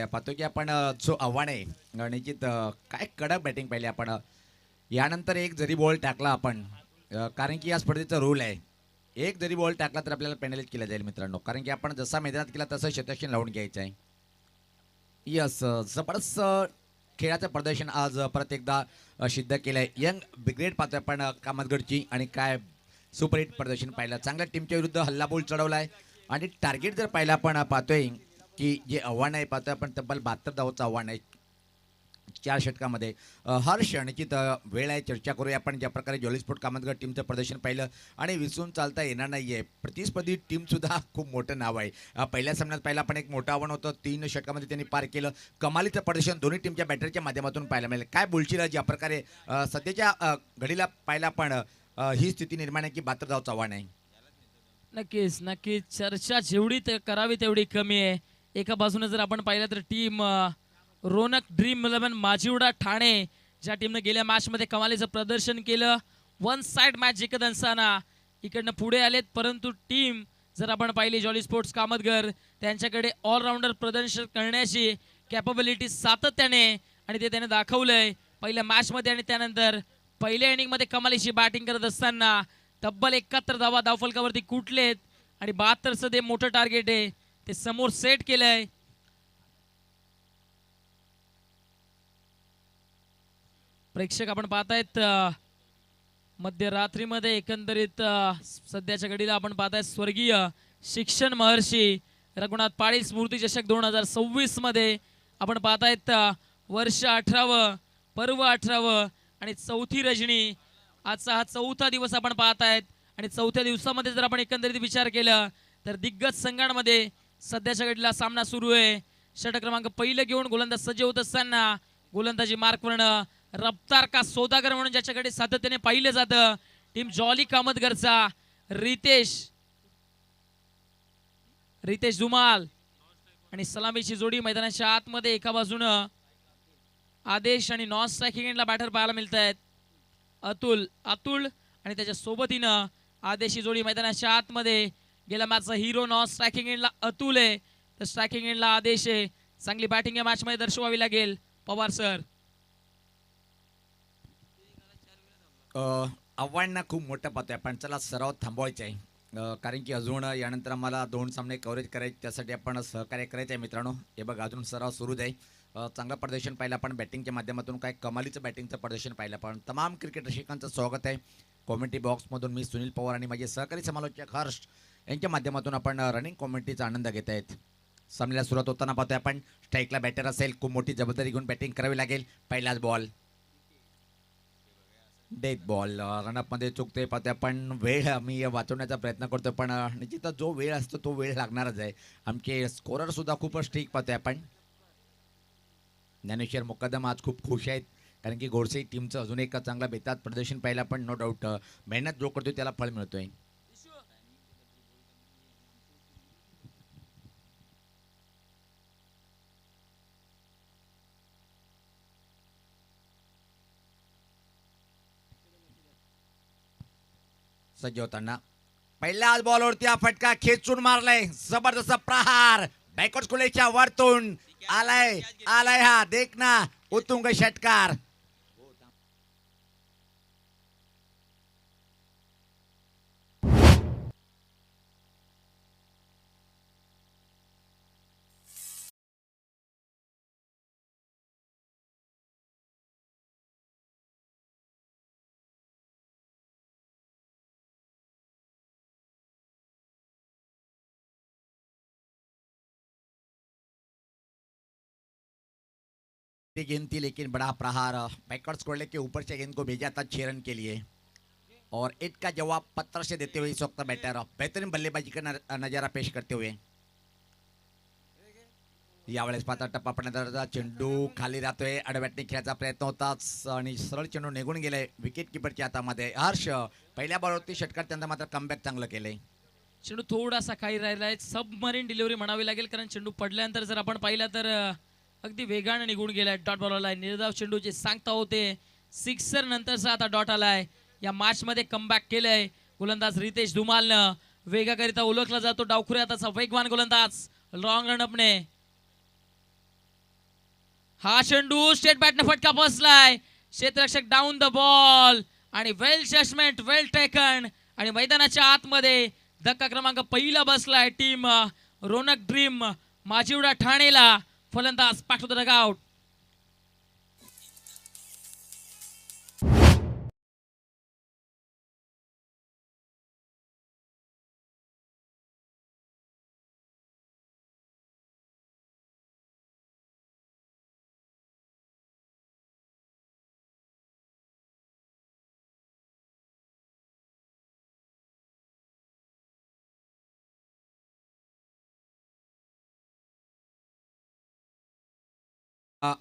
पाहतो की आपण जो आव्हान आहे निश्चित काय कडक बॅटिंग पाहिली आपण यानंतर एक जरी बॉल टाकला आपण कारण की या स्पर्धेचा रूल आहे एक जरी बॉल टाकला तर आपल्याला पेनलाइज केला जाईल मित्रांनो कारण की आपण जसा मैदानात केला तसं शतक्षण लावून घ्यायचं आहे. यस जबरदस्त खेळाचं प्रदर्शन आज परत एकदा सिद्ध केलं आहे. यंग ब्रिगेड पाहतोय आपण कामतगडची आणि काय सुपरहिट प्रदर्शन पाहिलं चांगल्या टीमच्या विरुद्ध हल्लाबोल चढवला आहे आणि टार्गेट जर पाहिलं आपण पाहतोय की जे आव्हान आहे पाहतोय आपण तब्बल 72 धावाचं आव्हान आहे 4 षटकामध्ये. हर्ष निश्चित वेळ आहे चर्चा करूया आपण ज्या प्रकारे जॉली स्पोर्ट कामतगड टीमचं प्रदर्शन पाहिलं आणि विसरून चालता येणार नाही आहे. प्रतिस्पर्धी टीमसुद्धा खूप मोठं नाव आहे. पहिल्या सामन्यात पहिला आपण एक मोठं आव्हान होतं 3 षटकामध्ये त्यांनी पार केलं. कमालीचं प्रदर्शन दोन्ही टीमच्या बॅटरच्या माध्यमातून पाहायला मिळेल. काय बोलशील ज्या प्रकारे सध्याच्या घडीला पाहिला आपण ही स्थिती निर्माण आहे की 72 धावाचं आव्हान आहे. नक्कीच नक्कीच चर्चा जेवढी करावी तेवढी कमी आहे. एका बाजूने जर आपण पाहिलं तर टीम रोनक ड्रीम 11 माजिवडा ठाणे ज्या टीमने गेल्या मॅचमध्ये कमालीचं प्रदर्शन केलं 1 साइड मॅच जिंकत असताना इकडनं पुढे आलेत परंतु टीम जर आपण पाहिली जॉली स्पोर्ट्स कामतगर त्यांच्याकडे ऑलराऊंडर प्रदर्शन करण्याची कॅपॅबिलिटी सातत्याने आणि ते त्याने दाखवलंय पहिल्या मॅचमध्ये आणि त्यानंतर पहिल्या इनिंगमध्ये कमालीची बॅटिंग करत असताना तब्बल 71 धावा धावफलकावरती कुठलेत आणि 72चं ते मोठं टार्गेट आहे ते समोर सेट केलंय. प्रेक्षक आपण पाहतायत मध्यरात्रीमध्ये एकंदरीत सध्याच्या घडीला आपण पाहताय स्वर्गीय शिक्षण महर्षी रघुनाथ पाटील स्मृती चषक 2026 मध्ये आपण पाहतायत वर्ष 18व पर्व 18व आणि चौथी रजनी. आजचा हा चौथा दिवस आपण पाहतायत आणि चौथ्या दिवसामध्ये जर आपण एकंदरीत विचार केला तर दिग्गज संघांमध्ये सध्याच्या घडीला सामना सुरू आहे. षटक क्रमांक पहिलं घेऊन गोलंदाज सज्ज होत असताना गोलंदाजी मार्कवर्ण रफ्तार का सौदागर म्हणून ज्याच्याकडे सातत्याने पाहिलं जातं टीम जॉली कामतगरचा रितेश धुमाल आणि सलामीची जोडी मैदानाच्या आतमध्ये एका बाजूनं आदेश आणि नॉन स्ट्रायकिंग एंडला बॅटर पाहायला मिळत आहेत अतुल आणि त्याच्या सोबतीनं आदेशी जोडी मैदानाच्या आतमध्ये गेल्या मॅचचा हिरो नॉन स्ट्रायकिंग एंडला अतुल आहे तर स्ट्रायकिंग एंडला आदेश आहे. चांगली बॅटिंग या मॅच मध्ये दर्शवावी लागेल पवार सर. आव्हान खूप मोठं पाहतोय आपण चला सराव थांबवायचा आहे कारण की अजून यानंतर आम्हाला 2 सामने कव्हरेज करायचे त्यासाठी आपण सहकार्य करायचं आहे मित्रांनो. हे बघ अजून सराव सुरूच आहे. चांगलं प्रदर्शन पाहिलं आपण बॅटिंगच्या माध्यमातून काय कमालीचं बॅटिंगचं प्रदर्शन पाहिलं आपण. तमाम क्रिकेट रसिकांचं स्वागत आहे. कॉमेंट्री बॉक्समधून मी सुनील पवार आणि माझे सहकारी समालोचक हर्ष यांच्या माध्यमातून आपण रनिंग कॉमेंट्रीचा आनंद घेत आहेत. सामन्याला सुरुवात होताना पाहतोय आपण स्ट्राईकला बॅटर असेल खूप मोठी जबाबदारी घेऊन बॅटिंग करावी लागेल. पहिलाच बॉल डेथ बॉल रनअपमध्ये चुकतोय पाहतोय आपण वेळ आम्ही वाचवण्याचा प्रयत्न करतोय पण निश्चितच जो वेळ असतो तो वेळ लागणारच आहे. आमचे स्कोरर सुद्धा खूपच ठीक पाहतोय आपण. ज्ञानेश्वर मुकदम आज खूप खुश आहेत कारण की गोडसे टीमचं अजून एक चांगला बेतात प्रदर्शन पाहिलं पण नो डाऊट मेहनत जो करतोय त्याला फळ मिळतोय. सज्ज होताना पहिल्याच बॉलवरती हा फटका खेचून मारलाय जबरदस्त प्रहार बॅकवर्ड स्कुलेच्या वरतून आलाय हा देख ना उत्तुंग षटकार. गेंद थी लेकिन बड़ा प्रहार बैकवर्ड स्कोर के ऊपर से गेंद को भेजा था 6 रन के लिए और 8 का जवाब पत्थर से देते हुए इस वक्त बैटर बेहतरीन बल्लेबाजी का नजारा पेश करते हुए यावेळेस पाहता टप्पा पडण्याचा चेंडू खाली राहतोय आडव्याटने खेळायचा प्रयत्न होताच आणि सरळ चेंडू निघून गेलाय विकेट किपरच्या हातामध्ये. हर्ष पहिल्या बॉलवरती षटकार त्यांना मात्र कमबॅक चांगलं केलंय. चेंडू थोडासा काही राहिलाय सबमरीन डिलिव्हरी म्हणावी लागेल कारण चेंडू पडल्यानंतर जर आपण पाहिला तर अगदी वेगाने निघून गेलाय. डॉट बॉल आलाय निर्धाव चेंडूचे सांगता होते सिक्सर नंतरचा आता डॉट आलाय. या मॅच मध्ये कमबॅक केलंय गोलंदाज रितेश धुमालनं वेगाकरिता ओळखला जातो डावखुऱ्या हाताचा वेगवान गोलंदाज लॉंग रनअपने हा चेंडू स्टेट बॅटने फटका बसलाय. क्षेत्ररक्षक डाऊन द बॉल आणि वेल जजमेंट, वेल टेकन. आणि मैदानाच्या आतमध्ये धक्का क्रमांक पहिला बसलाय टीम रोनक ड्रीम माजिवडा ठाणेला. फलंदाज पाठवतो डगआउट.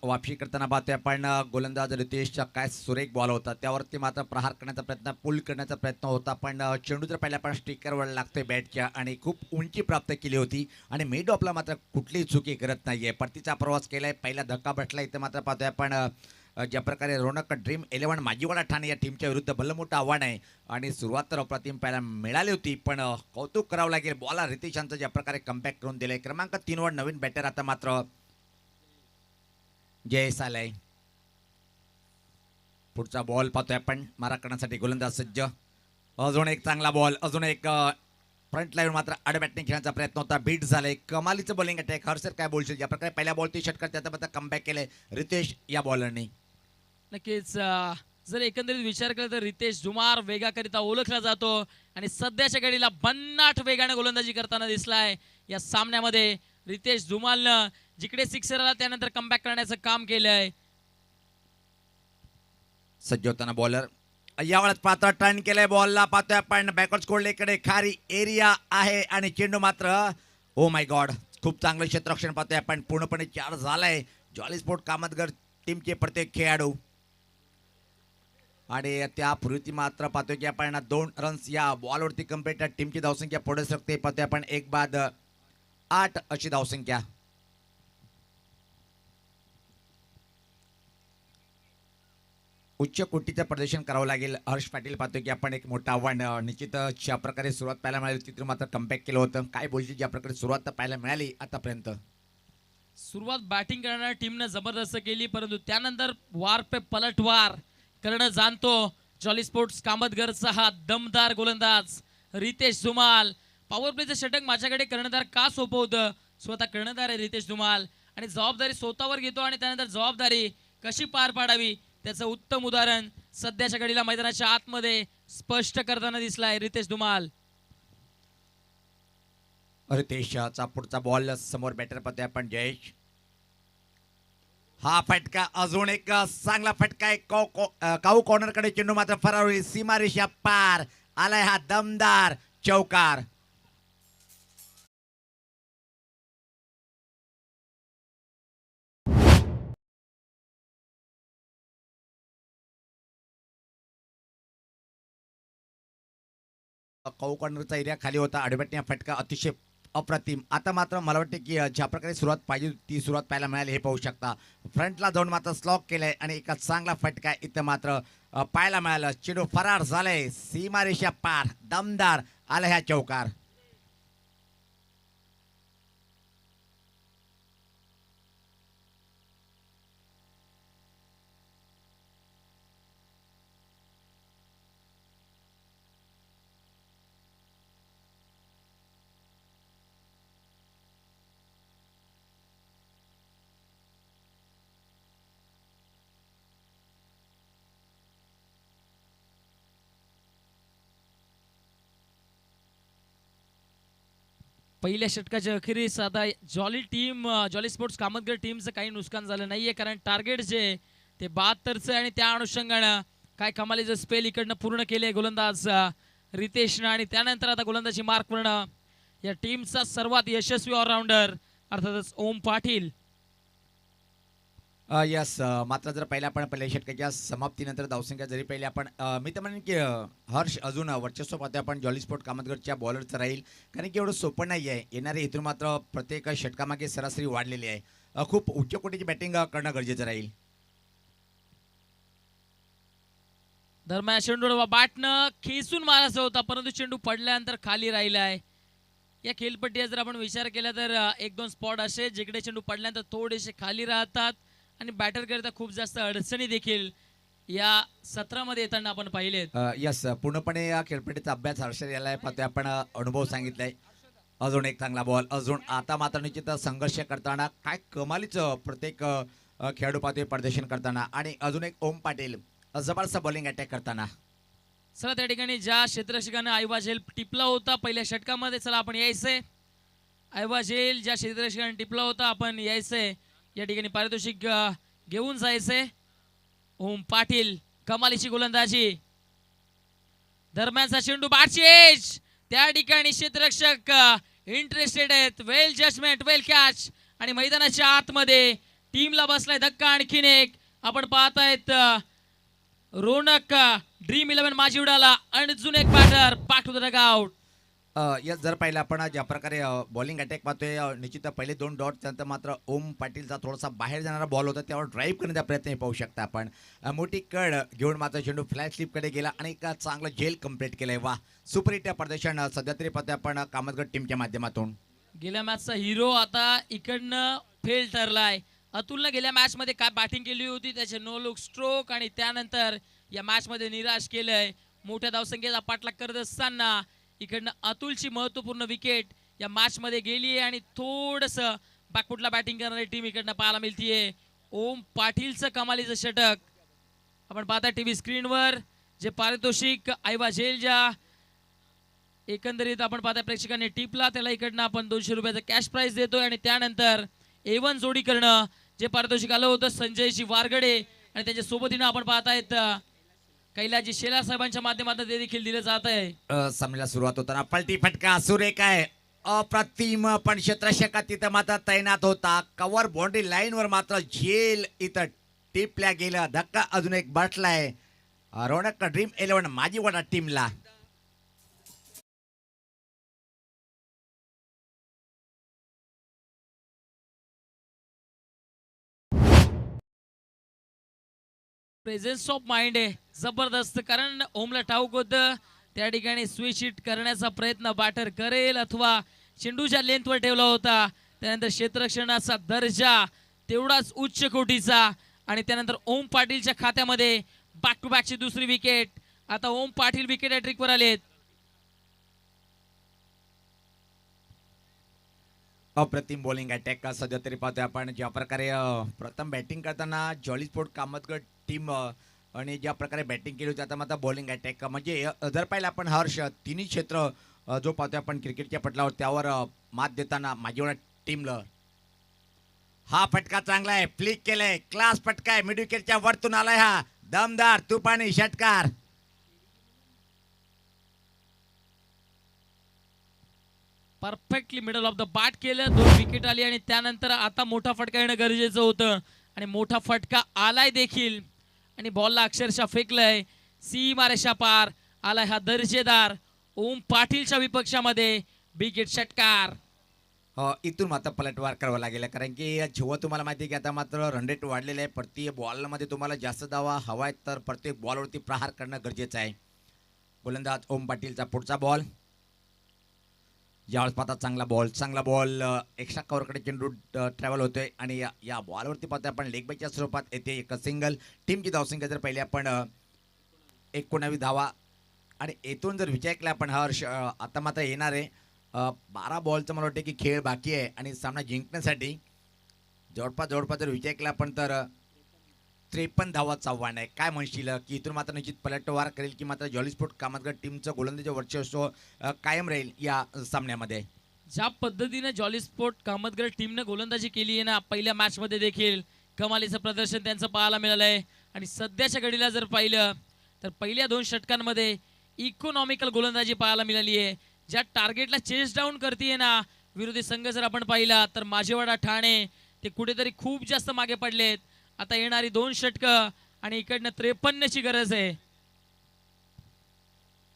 वापशी करताना पाहतोय आपण गोलंदाज रितेशचा काय सुरेख बॉल होता, त्यावरती मात्र प्रहार करण्याचा प्रयत्न, पुल करण्याचा प्रयत्न होता, पण चेंडू तर पहिल्या पण स्टिकरवर लागतोय बॅटच्या आणि खूप उंची प्राप्त केली होती आणि मेड ऑफला मात्र कुठलीही चुकी करत नाहीये. परतीचा प्रवास केलाय, पहिला धक्का बसला. इथं मात्र पाहतोय आपण ज्या प्रकारे रोनक ड्रीम 11 माजिवाडा ठाणे या टीमच्या विरुद्ध भलं मोठं आव्हान आहे आणि सुरुवात तर अप्रतिम पाहायला मिळाली होती, पण कौतुक करावं लागेल बॉलर रितेश यांचं ज्या प्रकारे कमबॅक करून दिलंय. क्रमांक 3 वर नवीन बॅटर आता मात्र जयेश आलाय. पुढचा बॉल पाहतोय आपण मारा करण्यासाठी गोलंदाज सज्ज. अजून एक चांगला बॉल, अजून एक फ्रंट लाईन मात्र आडबॅटने खेळण्याचा प्रयत्न होता, बीट झालंय. कमालीचं बॉलिंग अटॅक. हर्षद काय बोलशील, ज्या प्रकारे पहिल्या बॉल 30 षटकार त्याचा मात्र कमबॅक केलंय रितेश या बॉलरने. नक्कीच जर एकंदरीत विचार केला तर रितेश जुमार वेगाकरिता ओळखला जातो आणि सध्याच्या घडीला भन्नाट वेगाने गोलंदाजी करताना दिसलाय या सामन्यामध्ये. रितेश जुमालनं जिकडे सिक्सर आला त्यानंतर कमबॅक करण्याचं काम केलंय. सज्ज होताना बॉलर यावेळेस पात्र टर्न केलंय बॉलला. पाहतोय आपण बॅकवर्ड स्कोरलेकडे खारी एरिया आहे आणि चेंडू मात्र ओ माय गॉड खूप चांगलं क्षेत्ररक्षण पाहतोय आपण. पूर्णपणे चार झालाय जॉली स्पोर्ट कामतगर टीमचे प्रत्येक खेळाडू आणि त्यापूर्वी मात्र पाहतोय की आपण 2 रन्स या बॉलवरती कंप्लीट टीमची धावसंख्या पुढे शकते. पाहतोय आपण 1 बाद 8 अशी धावसंख्या. उच्च कोटीचं प्रदर्शन करावं लागेल. हर्ष पाटील पाहतोय की आपण एक मोठं आव्हान निश्चित ज्या प्रकारे सुरुवात पाहायला मिळाली तिथून मात्र कमबॅक केलं होतं. काय बोलशील, ज्या प्रकारे सुरुवात तर पाहायला मिळाली आतापर्यंत? सुरुवात बॅटिंग करणाऱ्या टीमनं जबरदस्त केली, परंतु त्यानंतर वार पे पलटवार करणं जाणतो जॉली स्पोर्ट्स कामतगरचा हा दमदार गोलंदाज रितेश जुमाल. पॉवर प्लेचं षटक माझ्याकडे कर्णधार का सोपवतं, स्वतः कर्णधार आहे रितेश जुमाल आणि जबाबदारी स्वतःवर घेतो आणि त्यानंतर जबाबदारी कशी पार पाडावी त्याचं उत्तम उदाहरण सध्याच्या घडीला मैदानाच्या आतमध्ये स्पष्ट करताना दिसलाय रितेश जुमाल. रितेशचा पुढचा बॉल समोर बॅटर पाहतोय आपण जयेश. हा फटका, अजून एक चांगला फटका आहे. काऊ कॉर्नर कडे चेंडू मात्र फरार होईल. सीमारेषा पार आलाय हा दमदार चौकार. काऊ कॉर्नरचा एरिया खाली होता, आडबॅटने फटका अतिशय अप्रतिम. आता मात्र मला वाटते की ज्या प्रकारे सुरुवात पाहिजे ती सुरुवात पाहायला मिळाली हे पाहू शकता. फ्रंटला जाऊन मात्र स्लॉक केलंय आणि एका चांगला फटका इथं मात्र पाहायला मिळालं. चेंडू फरार झालाय, सीमारेषा पार, दमदार आला ह्या चौकार. पहिल्या षटकाच्या अखेरीस आता जॉली स्पोर्ट्स कामतगर टीमचं काही नुकसान झालं नाहीये, कारण टार्गेट जे ते 72चं आणि त्या अनुषंगानं काय कमालीचं स्पेल इकडनं पूर्ण केले गोलंदाज रितेशनं आणि त्यानंतर आता गोलंदाजी मार्क करणं या टीमचा सर्वात यशस्वी ऑलराऊंडर अर्थातच ओम पाटील. यस, मात्र जर पहिल्या आपण पहिल्या षटकाच्या समाप्तीनंतर धावसंख्या जरी पहिले आपण मी तर म्हणेन की हर्ष अजून वर्चस्व पाहतोय आपण जॉली स्पोर्ट कामतगरच्या बॉलरचं राहील, कारण की एवढं सोपं नाही आहे. येणारे इथून मात्र प्रत्येक षटकामागे सरासरी वाढलेली आहे. खूप उच्च कोटीची बॅटिंग करणं गरजेचं राहील. दरम्यान चेंडू बॅटनं खेचून मारायचा होता, परंतु चेंडू पडल्यानंतर खाली राहिलाय. या खेळपट्टीचा जर आपण विचार केला तर 1-2 स्पॉट असे जिकडे चेंडू पडल्यानंतर थोडेसे खाली राहतात आणि बॅटर करता खूप जास्त अडचणी देखील या सत्रामध्ये येताना आपण पाहिलेत. यस, पूर्णपणे या खेळपट्टीचा अभ्यास हर्षद याला पाहतोय आपण. अनुभव सांगितलाय. अजून एक चांगला बॉल. अजून आता मात्र निश्चित संघर्ष करताना काय कमालीचं प्रत्येक खेळाडू पाहतोय प्रदर्शन करताना. आणि अजून एक ओम पाटील जबरदस्त बॉलिंग अटॅक करताना. चला त्या ठिकाणी ज्या क्षेत्ररक्षकानं आयवा झेल टिपला होता पहिल्या षटकामध्ये, चला आपण यायचंय. आयवा झेल ज्या क्षेत्ररक्षकाने टिपला होता आपण यायचंय. या ठिकाणी पारितोषिक घेऊन जायचंय. ओम पाटील कमालीची गोलंदाजी. दरम्यानचा चेंडू बाटचेज. त्या ठिकाणी क्षेत्ररक्षक इंटरेस्टेड आहेत. वेल जजमेंट, वेल कॅच. आणि मैदानाच्या आतमध्ये टीमला बसलाय धक्का. आणखीन एक आपण पाहतायत रोनक ड्रीम 11 माझी उडाला. अजून एक batter back to the dugout. Yes, जर पाहिलं आपण ज्या प्रकारे बॉलिंग अटॅक पाहतोय, निश्चित पहिले 2 डॉट त्यानंतर मात्र ओम पाटीलचा थोडासा बाहेर जाणारा बॉल होता, त्यावर ड्राईव्ह करण्याचा प्रयत्न पाहू शकता आपण. मोठी कड घेऊन मात्र चेंडू फ्लॅट स्लिपकडे गेला आणि एक चांगलं जेल कंप्लीट केलंय. वा, सुपर हिट प्रदर्शन सध्या तरी पाहतोय आपण कामतगड टीमच्या माध्यमातून. गेल्या मॅचचा हिरो आता इकडनं फेल ठरलाय. अतुलनं गेल्या मॅच मध्ये काय बॅटिंग केली होती, त्याचे नो लुक स्ट्रोक आणि त्यानंतर या मॅच मध्ये निराश केलंय. मोठ्या धावसंख्येचा पाठलाग करत असताना इकडनं अतुलची महत्वपूर्ण विकेट या मॅच मध्ये गेली आहे आणि थोडस बॅकफुटला बॅटिंग करणारी टीम इकडनं पाहायला मिळतीये. ओम पाटीलचं कमालीचं षटक आपण पाहता टीव्ही स्क्रीनवर. जे पारितोषिक आयवा झेल ज्या एकंदरीत आपण पाहता प्रेक्षकांनी टिपला त्याला इकडनं आपण 200 रुपयाचं कॅश प्राइज देतोय. आणि त्यानंतर A1 जोडी करणं जे पारितोषिक आलं होतं संजयजी वारगडे आणि त्याच्या सोबतीनं आपण पाहतायत कैलाजी शेलार साहेबांच्या माध्यमातून ते देखील दिलं जात आहे. सामन्याला सुरुवात होताना पलटी फटका सुरेख आहे. अप्रतिम. पण क्षेत्ररक्षक तिथं मात्र तैनात होता. कव्हर बाउंड्री लाईनवर मात्र झेल इथं टिपल्या गेलं. धक्का अजून एक बसलाय रोनक ड्रीम 11 माझी वडा टीमला. प्रेझेन्स ऑफ माइंड आहे जबरदस्त. कारण ओमला ठाऊक होतं त्या ठिकाणी स्विच हिट करण्याचा प्रयत्न बॅटर करेल अथवा चेंडूच्या लेंथवर ठेवला होता. त्यानंतर क्षेत्ररक्षणाचा दर्जा तेवढाच उच्च कोटीचा. आणि त्यानंतर ओम पाटीलच्या खात्यामध्ये बॅक टू बॅकची दुसरी विकेट. आता ओम पाटील विकेट हॅट्रिकवर आलेत. अप्रतिम बॉलिंग अटॅक सध्या तरी पाहतोय आपण. ज्या प्रकारे प्रथम बॅटिंग करताना जॉली स्पोर्ट कामतगड टीम आणि ज्या प्रकारे बॅटिंग केली होती, आता मात्र बॉलिंग अटॅक म्हणजे जर पाहिलं आपण हर्ष तिन्ही क्षेत्र जो पाहतोय आपण क्रिकेटच्या पटलावर त्यावर मात देताना माझी टीमला. हा फटका चांगला आहे. फ्लिक केलंय. क्लास फटका आहे. मिड विकेटच्या वरतून आलाय हा दमदार तुफानी षटकार. Perfectly middle of the bat केलं. 2 विकेट आली आणि त्यानंतर आता मोठा फटका येणं गरजेचं होतं आणि मोठा फटका आलाय देखील. आणि बॉलला अक्षरशः फेकलंय. सीमारेषा पार आलाय हा दर्जेदार ओम पाटीलच्या विपक्षामध्ये विकेट षटकार. इथून मात्र पलटवार करावा लागेल. कारण की जेव्हा तुम्हाला माहिती आहे की आता मात्र रन रेट वाढलेला आहे. प्रत्येक बॉलमध्ये तुम्हाला जास्त धावा हवा आहेत तर प्रत्येक बॉलवरती प्रहार करणं गरजेचं आहे. गोलंदाज ओम पाटीलचा पुढचा बॉल. ज्यावेळेस पाहता चांगला बॉल एक्स्ट्रा कव्हरकडे चेंडू ट्रॅव्हल होतोय आणि या बॉलवरती पाहता आपण लेग बायच्या स्वरूपात येते एक सिंगल. टीमची धावसंख्या जर पहिले आपण 19 धावा आणि येथून जर विचार केला आपण हर्ष आता मात्र येणार आहे 12 बॉलचं मला वाटतं की खेळ बाकी आहे आणि सामना जिंकण्यासाठी जवळपास जर विचार केला आपण तर 53 धावाचं आव्हान आहे. काय म्हणशील की इथून मात्र निश्चित पलटवार करेल की मात्र जॉली स्पोर्ट कामतगड टीमचं गोलंदाजी वर्चस्व कायम राहील या सामन्यामध्ये? ज्या पद्धतीने जॉली स्पोर्ट कामतगड टीमने गोलंदाजी केली आहे ना पहिल्या मॅच मध्ये देखील कमालीचं प्रदर्शन त्यांचं पाहायला मिळालंय. आणि सध्याच्या घडीला जर पाहिलं तर पहिल्या 2 षटकांमध्ये इकॉनॉमिकल गोलंदाजी पाहायला मिळाली आहे. ज्या टार्गेटला चेस डाऊन करते ना विरोधी संघ जर आपण पाहिला तर माझेवाडा ठाणे ते कुठेतरी खूप जास्त मागे पडलेत. आता येणारी 2 षटकं आणि इकडनं 53ची गरज आहे.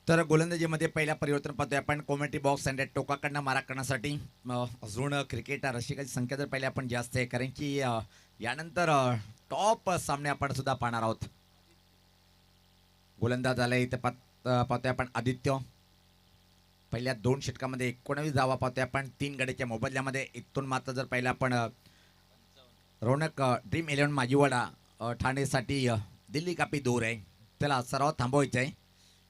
तर गोलंदाजीमध्ये पहिला परिवर्तन पाहतोय आपण कॉमेंट्री बॉक्स आणि टोकाकडनं मारा करण्यासाठी. अजून क्रिकेट रसिकाची संख्या जर पहिले आपण जास्त आहे कारण की यानंतर टॉप सामने आपण सुद्धा पाहणार आहोत. गोलंदाज आलाय इथे पाहतोय आपण आदित्य. पहिल्या 2 षटकामध्ये 19 धावा पाहतोय आपण 3 गड्याच्या मोबदल्यामध्ये. इथून मात्र जर पाहिलं आपण रौनक ड्रीम 11 माजीवाडा ठाणेसाठी दिल्ली कापी दूर आहे. त्याला सराव थांबवायचा आहे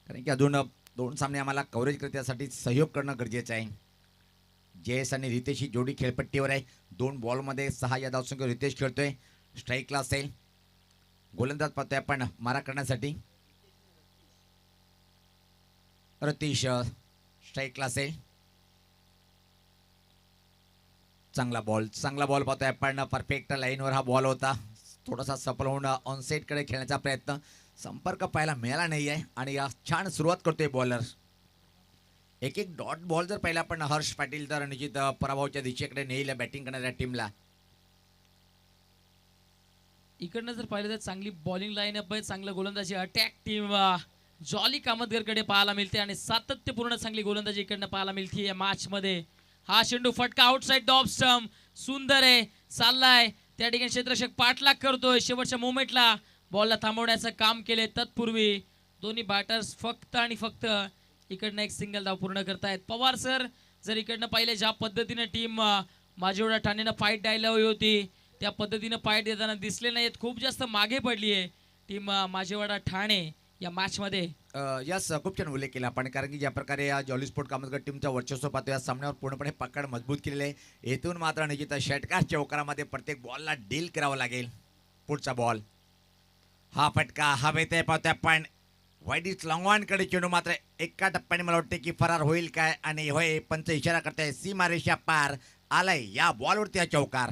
कारण की अजून 2 सामने आम्हाला कव्हरेज करण्यासाठी सहयोग करणं गरजेचं आहे. जयेश आणि रितेश ही जोडी खेळपट्टीवर आहे. 2 बॉलमध्ये 6 या धावसंख्येवर रितेश खेळतोय. स्ट्राईकला असेल. गोलंदाज पाहतोय आपण मारा करण्यासाठी. रतीश स्ट्राईकला असेल. चांगला बॉल पाहतोय आपण. परफेक्ट लाईनवर हा बॉल होता. थोडासा सफल होऊन ऑन साईडकडे खेळण्याचा प्रयत्न. संपर्क पाहायला मिळाला नाही आहे आणि छान सुरुवात करतोय बॉलर. एक डॉट बॉल जर पाहिला आपण हर्ष पाटील तर निश्चित पराभवाच्या दिशेकडे नेईल बॅटिंग करणाऱ्या टीमला. इकडनं जर पाहिलं तर चांगली बॉलिंग लाईनअप आहे. चांगलं गोलंदाजी अटॅक टीम जॉली कामतगरकडे पाहायला मिळते आणि सातत्यपूर्ण चांगली गोलंदाजी इकडनं पाहायला मिळते या मॅच मध्ये. हा चेंडू फटका आउटसाइड ऑफ स्टंप. सुंदर आहे. चाललाय त्या ठिकाणी क्षेत्ररक्षक पाठलाग करतोय. शेवटच्या मोमेंटला बॉलला थांबवण्याचं काम केले. तत्पूर्वी दोन्ही बॅटर्स फक्त आणि फक्त इकडनं एक सिंगल धाव पूर्ण करतायत. पवार सर जर इकडनं पाहिले ज्या पद्धतीने टीम माजीवाडा ठाणेनं फाईट द्यायला हवी होती त्या पद्धतीनं फाईट देताना दिसले नाहीत. खूप जास्त मागे पडली आहे टीम माजीवाडा ठाणे या मॅच मध्ये. यास खूप छान उल्लेख केला आपण कारण की ज्या प्रकारे या जॉली स्पोर्ट कामतगर टीमचा वर्चस्व पाहतो या सामन्यावर पूर्णपणे पकड मजबूत केलेले आहे. येथून मात्र निश्चित षटकार चौकारामध्ये प्रत्येक बॉलला डील करावं लागेल. पुढचा बॉल हा फटका हवेत आहे पाहतोय आपण. वाईट लॉंगॉनकडे चेंडू मात्र एका टप्प्याने मला वाटते की फरार होईल काय आणि होय पंच इशारा करताय सीमारेषा पार आलाय या बॉलवरती हा चौकार.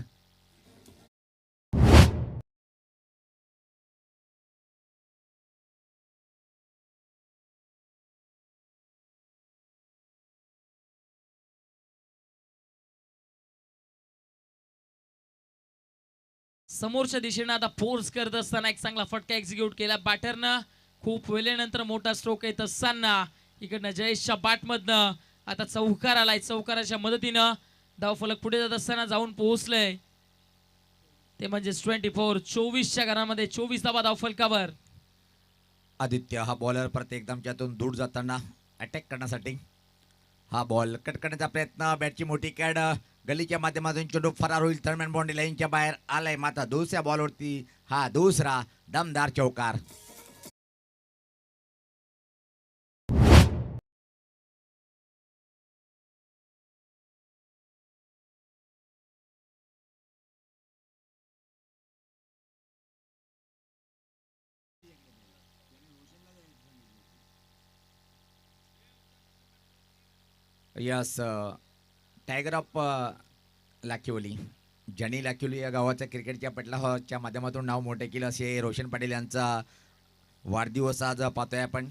समोरच्या दिशेने आता फोर्स करत असताना एक चांगला फटका एक्झिक्यूट केला बॅटरनं. खूप वेळेनंतर मोठा स्ट्रोक येत असताना इकडनं जयेशच्या बॅटमधनं आता चौकार आलाय. चौकाराच्या मदतीनं धावफलक पुढे जात असताना जाऊन पोहोचलंय ते म्हणजे 24-24च्या घरामध्ये 24 धावा धावफलकावर. आदित्य हा बॉलर परत एकदम त्यातून दूर जाताना अटॅक करण्यासाठी हा बॉल कट करण्याचा प्रयत्न. बॅटची मोठी कॅड गलीच्या माध्यमातून चेंडू फरार होईल. थर्डमॅन बाउंड्री लाईनच्या बाहेर आलाय. मात्र दुसऱ्या बॉलवरती हा दुसरा दमदार चौकार. यस टायगर ऑफ लाखिवली जनी लाखिवली या गावाच्या क्रिकेटच्या पटलाच्या माध्यमातून नाव मोठे केलं असे रोशन पाटील यांचा वाढदिवस आज पाहतोय आपण.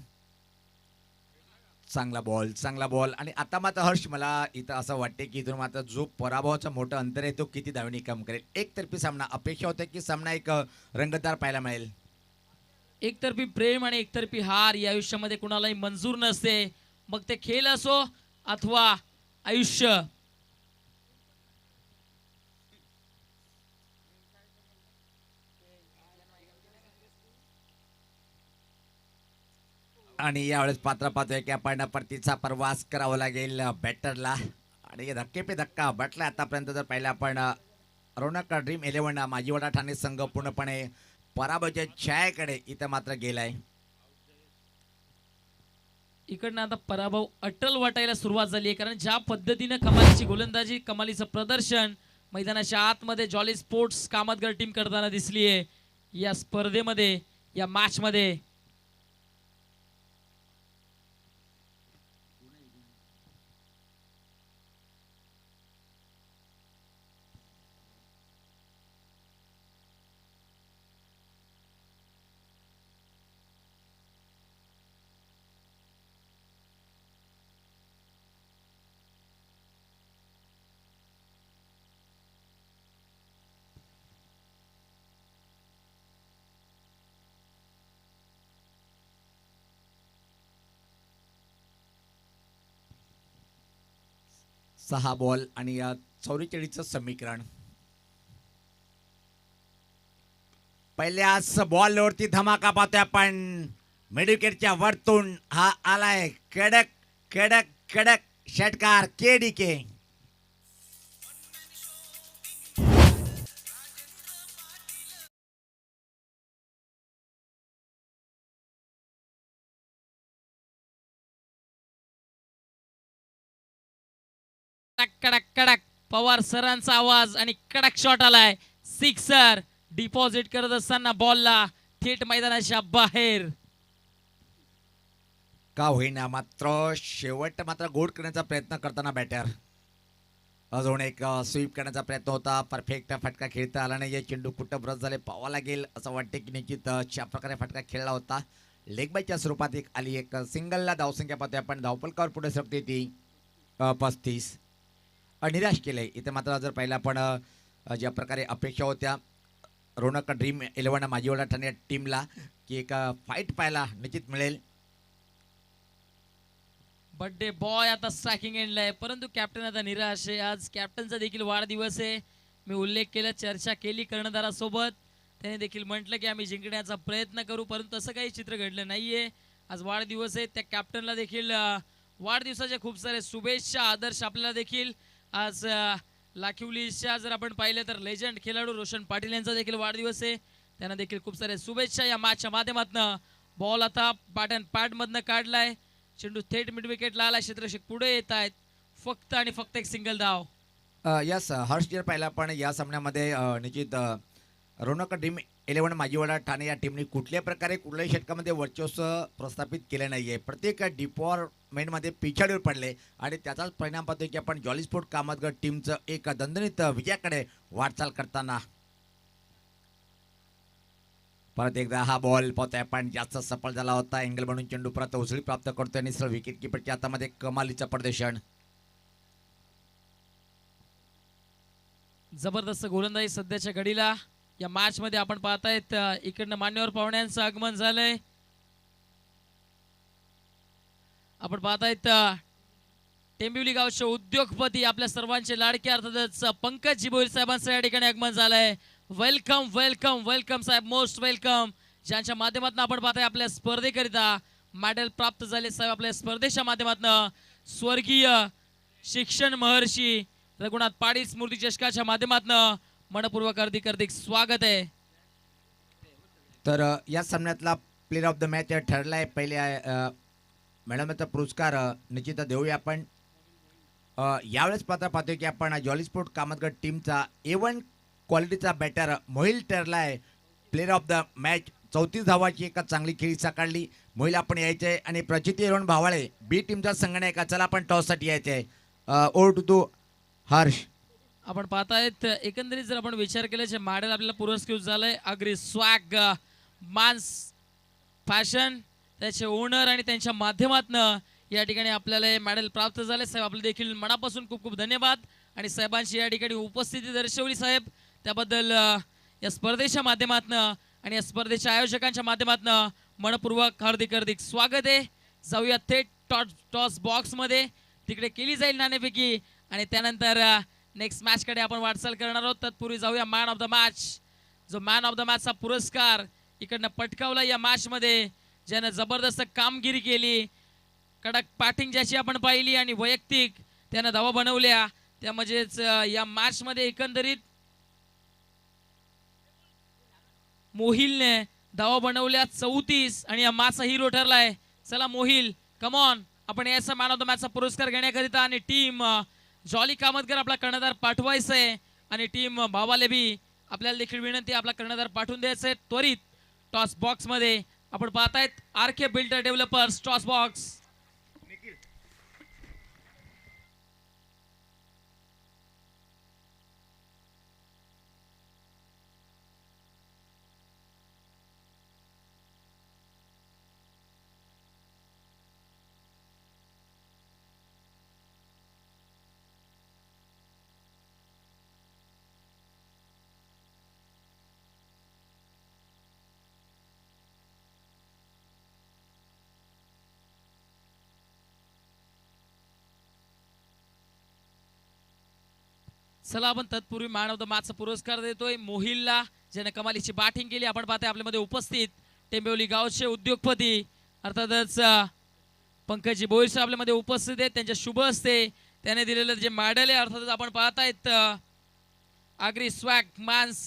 चांगला बॉल आणि आता मात्र हर्ष मला इथं असं वाटते की इथून मात्र जो पराभवाचा मोठं अंतर आहे तो किती धावणी कम करेल. एकतर्फी सामना अपेक्षा होते की सामना एक रंगतदार पाहायला मिळेल. एकतर्फी प्रेम आणि एकतर्फी हार या आयुष्यामध्ये कुणालाही मंजूर नसते. मग ते खेळ असो अथवा आयुष्य. आणि यावेळेस पात्र पाहतोय की आपण परतीचा प्रवास करावा लागेल बॅटरला आणि धक्के पे धक्का बटला. आतापर्यंत जर पाहिलं आपण रौनक ड्रीम 11 माजीवाडा ठाणे संघ पूर्णपणे पराभवाच्या छायेकडे इथं मात्र गेलाय. इकडनं आता पराभव अटल वाटायला सुरुवात झाली आहे कारण ज्या पद्धतीनं कमालीची गोलंदाजी कमालीचं प्रदर्शन मैदानाच्या आतमध्ये जॉली स्पोर्ट्स कामतगर टीम करताना दिसली आहे या स्पर्धेमध्ये या मॅच मध्ये. सहा बॉल आणि 44चं समीकरण. पहिल्याच बॉलवरती धमाका पाहतोय आपण. मिडविकेटच्या वरतून हा आलाय कडक कडक कडक षटकार KDK. कडक कडक कडक पवार सरांचा आवाज आणि कडक शॉट आलाय. सिक्सर डिपॉझिट करत असताना बॉलला थेट मैदानाच्या बाहेर. का होईना मात्र शेवट मात्र गोड करण्याचा प्रयत्न करताना बॅटर अजून एक स्वीप करण्याचा प्रयत्न होता. परफेक्ट फटका खेळता आला नाही. चेंडू कुठं ब्रश झाले पावा लागेल असं वाटते की निश्चित अशा प्रकारे फटका खेळला होता. लेग बायच्या स्वरूपात एक आली. एक सिंगलला धावसंख्या पाहतोय आपण. धावपलकावर पुढे सरकते ती 35. निराश केलंय इथे मात्र जर पाहिलं आपण ज्या प्रकारे अपेक्षा होत्या रोनक ड्रीम 11 माझीवाडा ठाणे टीमला की एक फाईट पाहायला निश्चित मिळेल. बर्थडे बॉय आता स्ट्रायकिंग एंडला आहे, परंतु कॅप्टन आता निराश आहे. आज कॅप्टनचा देखील वाढदिवस आहे. मी उल्लेख केला, चर्चा केली कर्णधारासोबत. त्याने देखील म्हटलं की आम्ही जिंकण्याचा प्रयत्न करू, परंतु तसं काही चित्र घडलं नाहीये. आज वाढदिवस आहे, त्या कॅप्टनला देखील वाढदिवसाच्या खूप सारे शुभेच्छा. आदर्श आपल्याला देखील आज लाखिवलीच्या जर आपण पाहिलं तर लेजंड खेळाडू रोशन पाटील यांचा देखील वाढदिवस आहे. त्यांना देखील खूप सारे शुभेच्छा. या मॅचच्या माध्यमातून बॉल आता पॅटर्न पॅडमधनं काढलाय. चेंडू थेट मिड विकेटला आला. क्षेत्ररक्षक पुढे येत आहेत. फक्त आणि फक्त एक सिंगल धाव. यस हर्ष जर पाहिला पण या सामन्यामध्ये निश्चित रोनक ड्रीम 11 माझीवाडा ठाणे या टीमने कुठल्याही प्रकारे कुठल्याही षटकामध्ये वर्चस्व प्रस्थापित केलं नाहीये. प्रत्येक डिपॉर्टमेंटमध्ये पिछाडीवर पडले आणि त्याचाच परिणाम पाहतोय की आपण जॉली स्पोर्ट कामतगड टीमचं एक दणदणीत विजयाकडे वाटचाल करताना. परत एकदा हा बॉल पाहतोय आपण जास्त सफल झाला होता. अँगल बनून चेंडू परत उचली प्राप्त करतोय आणि सरळ विकेट किपरच्या हातामध्ये कमालीचं प्रदर्शन. जबरदस्त गोलंदाजी सध्याच्या घडीला या मॅच मध्ये आपण पाहतायत. इकडनं मान्यवर पाहुण्यांचं आगमन झालंय. आपण पाहतायत टेंबिवली गावचे उद्योगपती आपल्या सर्वांचे लाडके अर्थातच पंकज जिबोईल साहेबांचं या ठिकाणी आगमन झालंय. वेलकम वेलकम वेलकम साहेब, मोस्ट वेलकम. ज्यांच्या माध्यमातून आपण पाहताय आपल्या स्पर्धेकरिता मेडल प्राप्त झाले साहेब. आपल्या स्पर्धेच्या माध्यमातून स्वर्गीय शिक्षण महर्षी रघुनाथ पाटील स्मृती चषकाच्या माध्यमातून मनपूर्वक हार्दिक हार्दिक स्वागत आहे. तर या सामन्यातला प्लेअर ऑफ द मॅच ठरलाय. पहिल्या मॅडमचा पुरस्कार निश्चित देऊया आपण. यावेळेस पाहतोय की आपण जॉली स्पोर्ट कामतगड टीमचा A1 क्वालिटीचा बॅटर मोहिल ठरलाय प्लेअर ऑफ द मॅच. 34 धावाची एका चांगली खेळी साकारली. मोहिल आपण यायचे आणि प्रचिती एरवण भावाळे बी टीमचा संघ का चला आपण टॉससाठी यायचे. ओव्हर टू तू हर्ष. आपण पाहतायत एकंदरीत जर आपण विचार केल्याचे मॉडेल आपल्याला पुरस्कृत झालंय. अग्री स्वॅग मान्स फॅशन त्याचे ओनर आणि त्यांच्या माध्यमातून या ठिकाणी आपल्याला हे मेडल प्राप्त झाले. साहेब आपले देखील मनापासून खूप खूप धन्यवाद आणि साहेबांची या ठिकाणी उपस्थिती दर्शवली साहेब त्याबद्दल या स्पर्धेच्या माध्यमातून आणि या स्पर्धेच्या आयोजकांच्या माध्यमातून मनपूर्वक हार्दिक हार्दिक स्वागत आहे. जाऊया थेट टॉस बॉक्स मध्ये, तिकडे केली जाईल नाणेफेकी आणि त्यानंतर नेक्स्ट मॅच कडे आपण वाटचाल करणार आहोत. तत्पूर्वी जाऊया मॅन ऑफ द मॅच. जो मॅन ऑफ द मॅचचा पुरस्कार इकडनं पटकावला या मॅच मध्ये, ज्यानं जबरदस्त कामगिरी केली, कडक बॅटिंग ज्याची आपण पाहिली आणि वैयक्तिक त्यानं धावा बनवल्या, त्या म्हणजेच या मॅच मध्ये एकंदरीत मोहिलने धावा बनवल्या 34 आणि या मॅचचा हिरो ठरलाय. चला मोहिल कम ऑन, आपण याचा मॅन ऑफ द मॅचचा पुरस्कार घेण्याकरिता आणि टीम जॉली कामतकर आपला कर्णधार पाठवायचा आहे आणि टीम भावाले बी आपल्याला देखील विनंती आपला कर्णधार पाठवून द्यायचा आहे त्वरित टॉस बॉक्स मध्ये. आपण पाहतायत RK builder developers toss box. चला आपण तत्पूर्वी मॅन ऑफ द मॅचचा पुरस्कार देतोय मोहिलला, ज्याने कमालीची बॅटिंग केली. आपण पाहतोय आपल्यामध्ये उपस्थित टेंबिवली गावचे उद्योगपती अर्थातच पंकजी बोईर आपल्यामध्ये उपस्थित आहेत. त्यांच्या शुभ हस्ते त्याने दिलेलं जे मेडल आहे अर्थातच आपण पाहतायत आग्री स्वॅग मान्स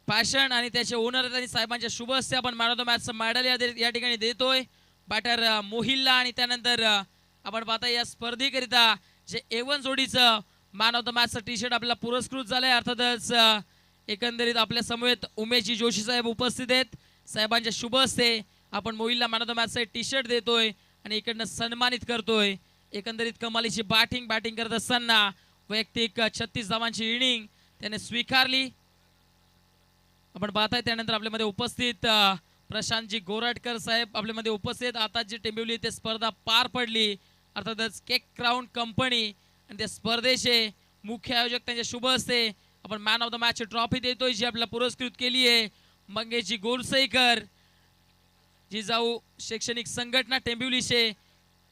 फॅशन आणि त्याचे ओनर आणि साहेबांच्या शुभ हस्ते आपण मॅन ऑफ द मॅचचं मेडल या ठिकाणी देतोय बॅटर मोहिलला. आणि त्यानंतर आपण पाहता या स्पर्धेकरिता जे A1 जोडीचं मॅन ऑफ द मॅचचं टी शर्ट आपल्याला पुरस्कृत झालंय. अर्थातच एकंदरीत आपल्या समवेत उमेशजी जोशी साहेब उपस्थित आहेत. साहेबांच्या शुभ हस्ते आपण मोहिलला मॅन ऑफ द मॅचचं टी शर्ट देतोय आणि इकडनं सन्मानित करतोय. एकंदरीत कमालीची बॅटिंग करत असताना वैयक्तिक 36 धावांची इनिंग त्याने स्वीकारली. आपण पाहताय त्यानंतर आपल्यामध्ये उपस्थित प्रशांतजी गोराटकर साहेब आपल्यामध्ये उपस्थित. आता जी टेंबिवली ते स्पर्धा पार पडली अर्थातच केक क्राऊन कंपनी आणि त्या स्पर्धेचे मुख्य आयोजक त्यांच्या शुभ हस्ते आपण man of the match trophy देतोय जी आपल्याला पुरस्कृत केली आहे मंगेशजी गोरसेकर जिजाऊ शैक्षणिक संघटना टेंबिवलीचे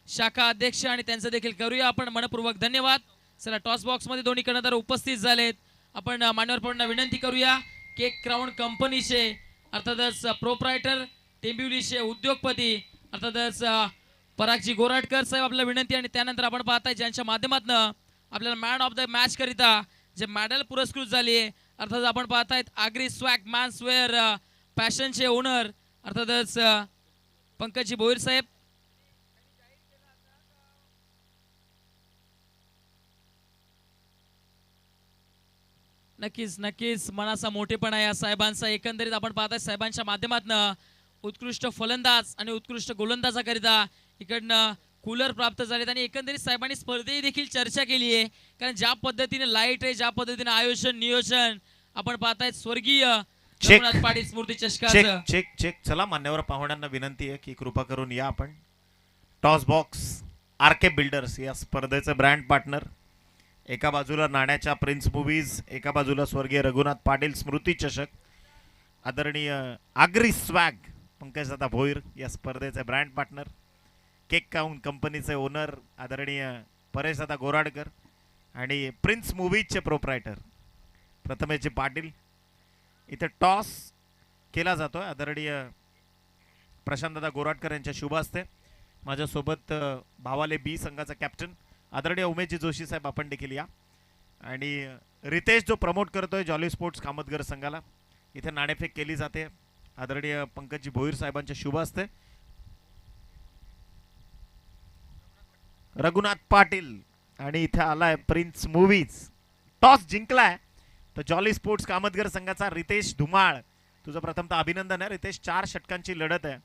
शाखा अध्यक्ष आणि त्यांचं देखील करूया आपण मनपूर्वक धन्यवाद. चला टॉस बॉक्स मध्ये दोन्ही कर्णधार उपस्थित झालेत. आपण मान्यवरांना विनंती करूया केक क्राऊन कंपनीचे अर्थातच प्रोप्रायटर टेंबिवलीचे उद्योगपती अर्थातच परागजी गोराटकर साहेब आपल्याला विनंती आणि त्यानंतर आपण पाहताय ज्यांच्या माध्यमातून आपल्याला मॅन ऑफ द मॅच करिता जे मेडल पुरस्कृत झाली आहे अर्थात आपण पाहतायत आग्री स्वॅग मॅन्स वेअर फॅशनचे ओनर अर्थातच पंकजी भोईर साहेब. नक्कीच मनाचा मोठेपणा या साहेबांचा. एकंदरीत आपण पाहताय साहेबांच्या माध्यमातून उत्कृष्ट फलंदाज आणि उत्कृष्ट गोलंदाजाकरिता इकडनं कूलर प्राप्त झालेत आणि एकंदरीत साहेबांनी स्पर्धेची देखील चर्चा केली आहे. कारण ज्या पद्धतीने लाईट आहे ज्या पद्धतीने आयोजन नियोजन आपण पाहताय स्वर्गीय रघुनाथ पाटील स्मृती चषकाचं. चेक चला मान्यवर पाहुण्यांना विनंती आहे की कृपा करून या आपण. टॉस बॉक्स RK बिल्डर्स या स्पर्धेचे ब्रँड पार्टनर. एका बाजूला नाण्याच्या प्रिन्स मूवीज, एका बाजूला स्वर्गीय रघुनाथ पाटील स्मृती चषक. आदरणीय आग्री स्वॅग पंकजदादा भोईर या स्पर्धेचे ब्रँड पार्टनर. केक क्राऊन कंपनीचे ओनर आदरणीय परेशदादा गोराडकर आणि प्रिन्स मूवीजचे प्रोप्रायटर प्रथमेशजी पाटील. इथे टॉस केला जातोय आदरणीय प्रशांतदादा गोराटकर यांच्या शुभ हस्ते. माझ्यासोबत भावाले बी संघाचा कॅप्टन आदरणीय उमेशजी जोशी साहेब आपण देखील या. आणि रितेश जो प्रमोट करतोय जॉली स्पोर्ट्स कामतगर संघाला. इथे नाणेफेक केली जाते आदरणीय पंकजजी भोईर साहेबांच्या शुभ हस्ते. रघुनाथ पाटील आणि इथे आलाय प्रिन्स मूवीज. टॉस जिंकलाय तर जॉली स्पोर्ट्स कामतगर संघाचा रितेश धुमाळ. तुझं प्रथमतः अभिनंदन आहे रितेश. 4 षटकांची लढत आहे.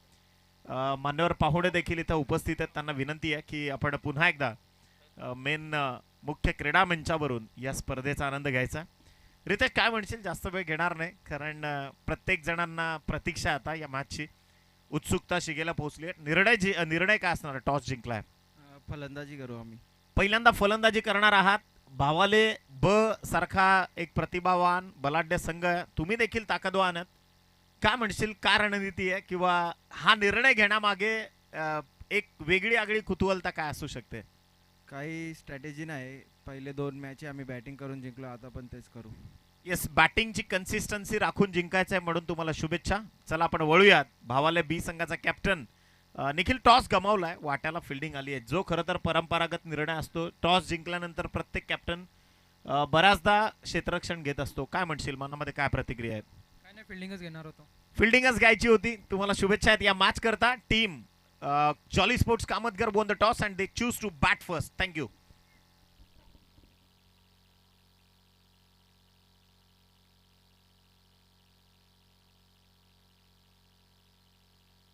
मान्यवर पाहुणे देखील इथं उपस्थित आहेत. त्यांना विनंती आहे की आपण पुन्हा एकदा मेन मुख्य क्रीडा मंचावरून या स्पर्धेचा आनंद घ्यायचा. रितेश काय म्हणशील? जास्त वेळ घेणार नाही कारण प्रत्येक जणांना प्रतीक्षा आता या मॅचची उत्सुकता शिगेला पोहोचली आहे. निर्णय काय असणार? टॉस जिंकलाय, फलंदाजी करू आम्ही. पहिल्यांदा फलंदाजी करणार आहात. भावाले ब सारखा एक प्रतिभावान बलाढ्य संघ. तुम्ही देखील ताकदवान आहात. काय म्हणशील? काय रणनीती आहे किंवा हा निर्णय घेण्यामागे एक वेगळी आगळी कुतूहलता काय असू शकते? काही स्ट्रॅटेजी नाही. पहिले 2 मॅच आम्ही बॅटिंग करून जिंकलो, आता पण तेच करू. येस, बॅटिंगची कन्सिस्टन्सी राखून जिंकायचं आहे म्हणून तुम्हाला शुभेच्छा. चला आपण वळूयात. भावाले बी संघाचा कॅप्टन निखिल टॉस गमावलाय. वाट्याला फिल्डिंग आली आहे जो खरं तर परंपरागत निर्णय असतो. टॉस जिंकल्यानंतर प्रत्येक कॅप्टन बऱ्याचदा क्षेत्ररक्षण घेत असतो. काय म्हणशील? मनामध्ये काय प्रतिक्रिया आहेत? काय नाही, फिल्डिंगच घेणार होतो. फिल्डिंगच घ्यायची होती. तुम्हाला शुभेच्छा आहेत या मॅच करता. Team jolly sports Kamatgar won the toss and they choose to bat first. Thank you.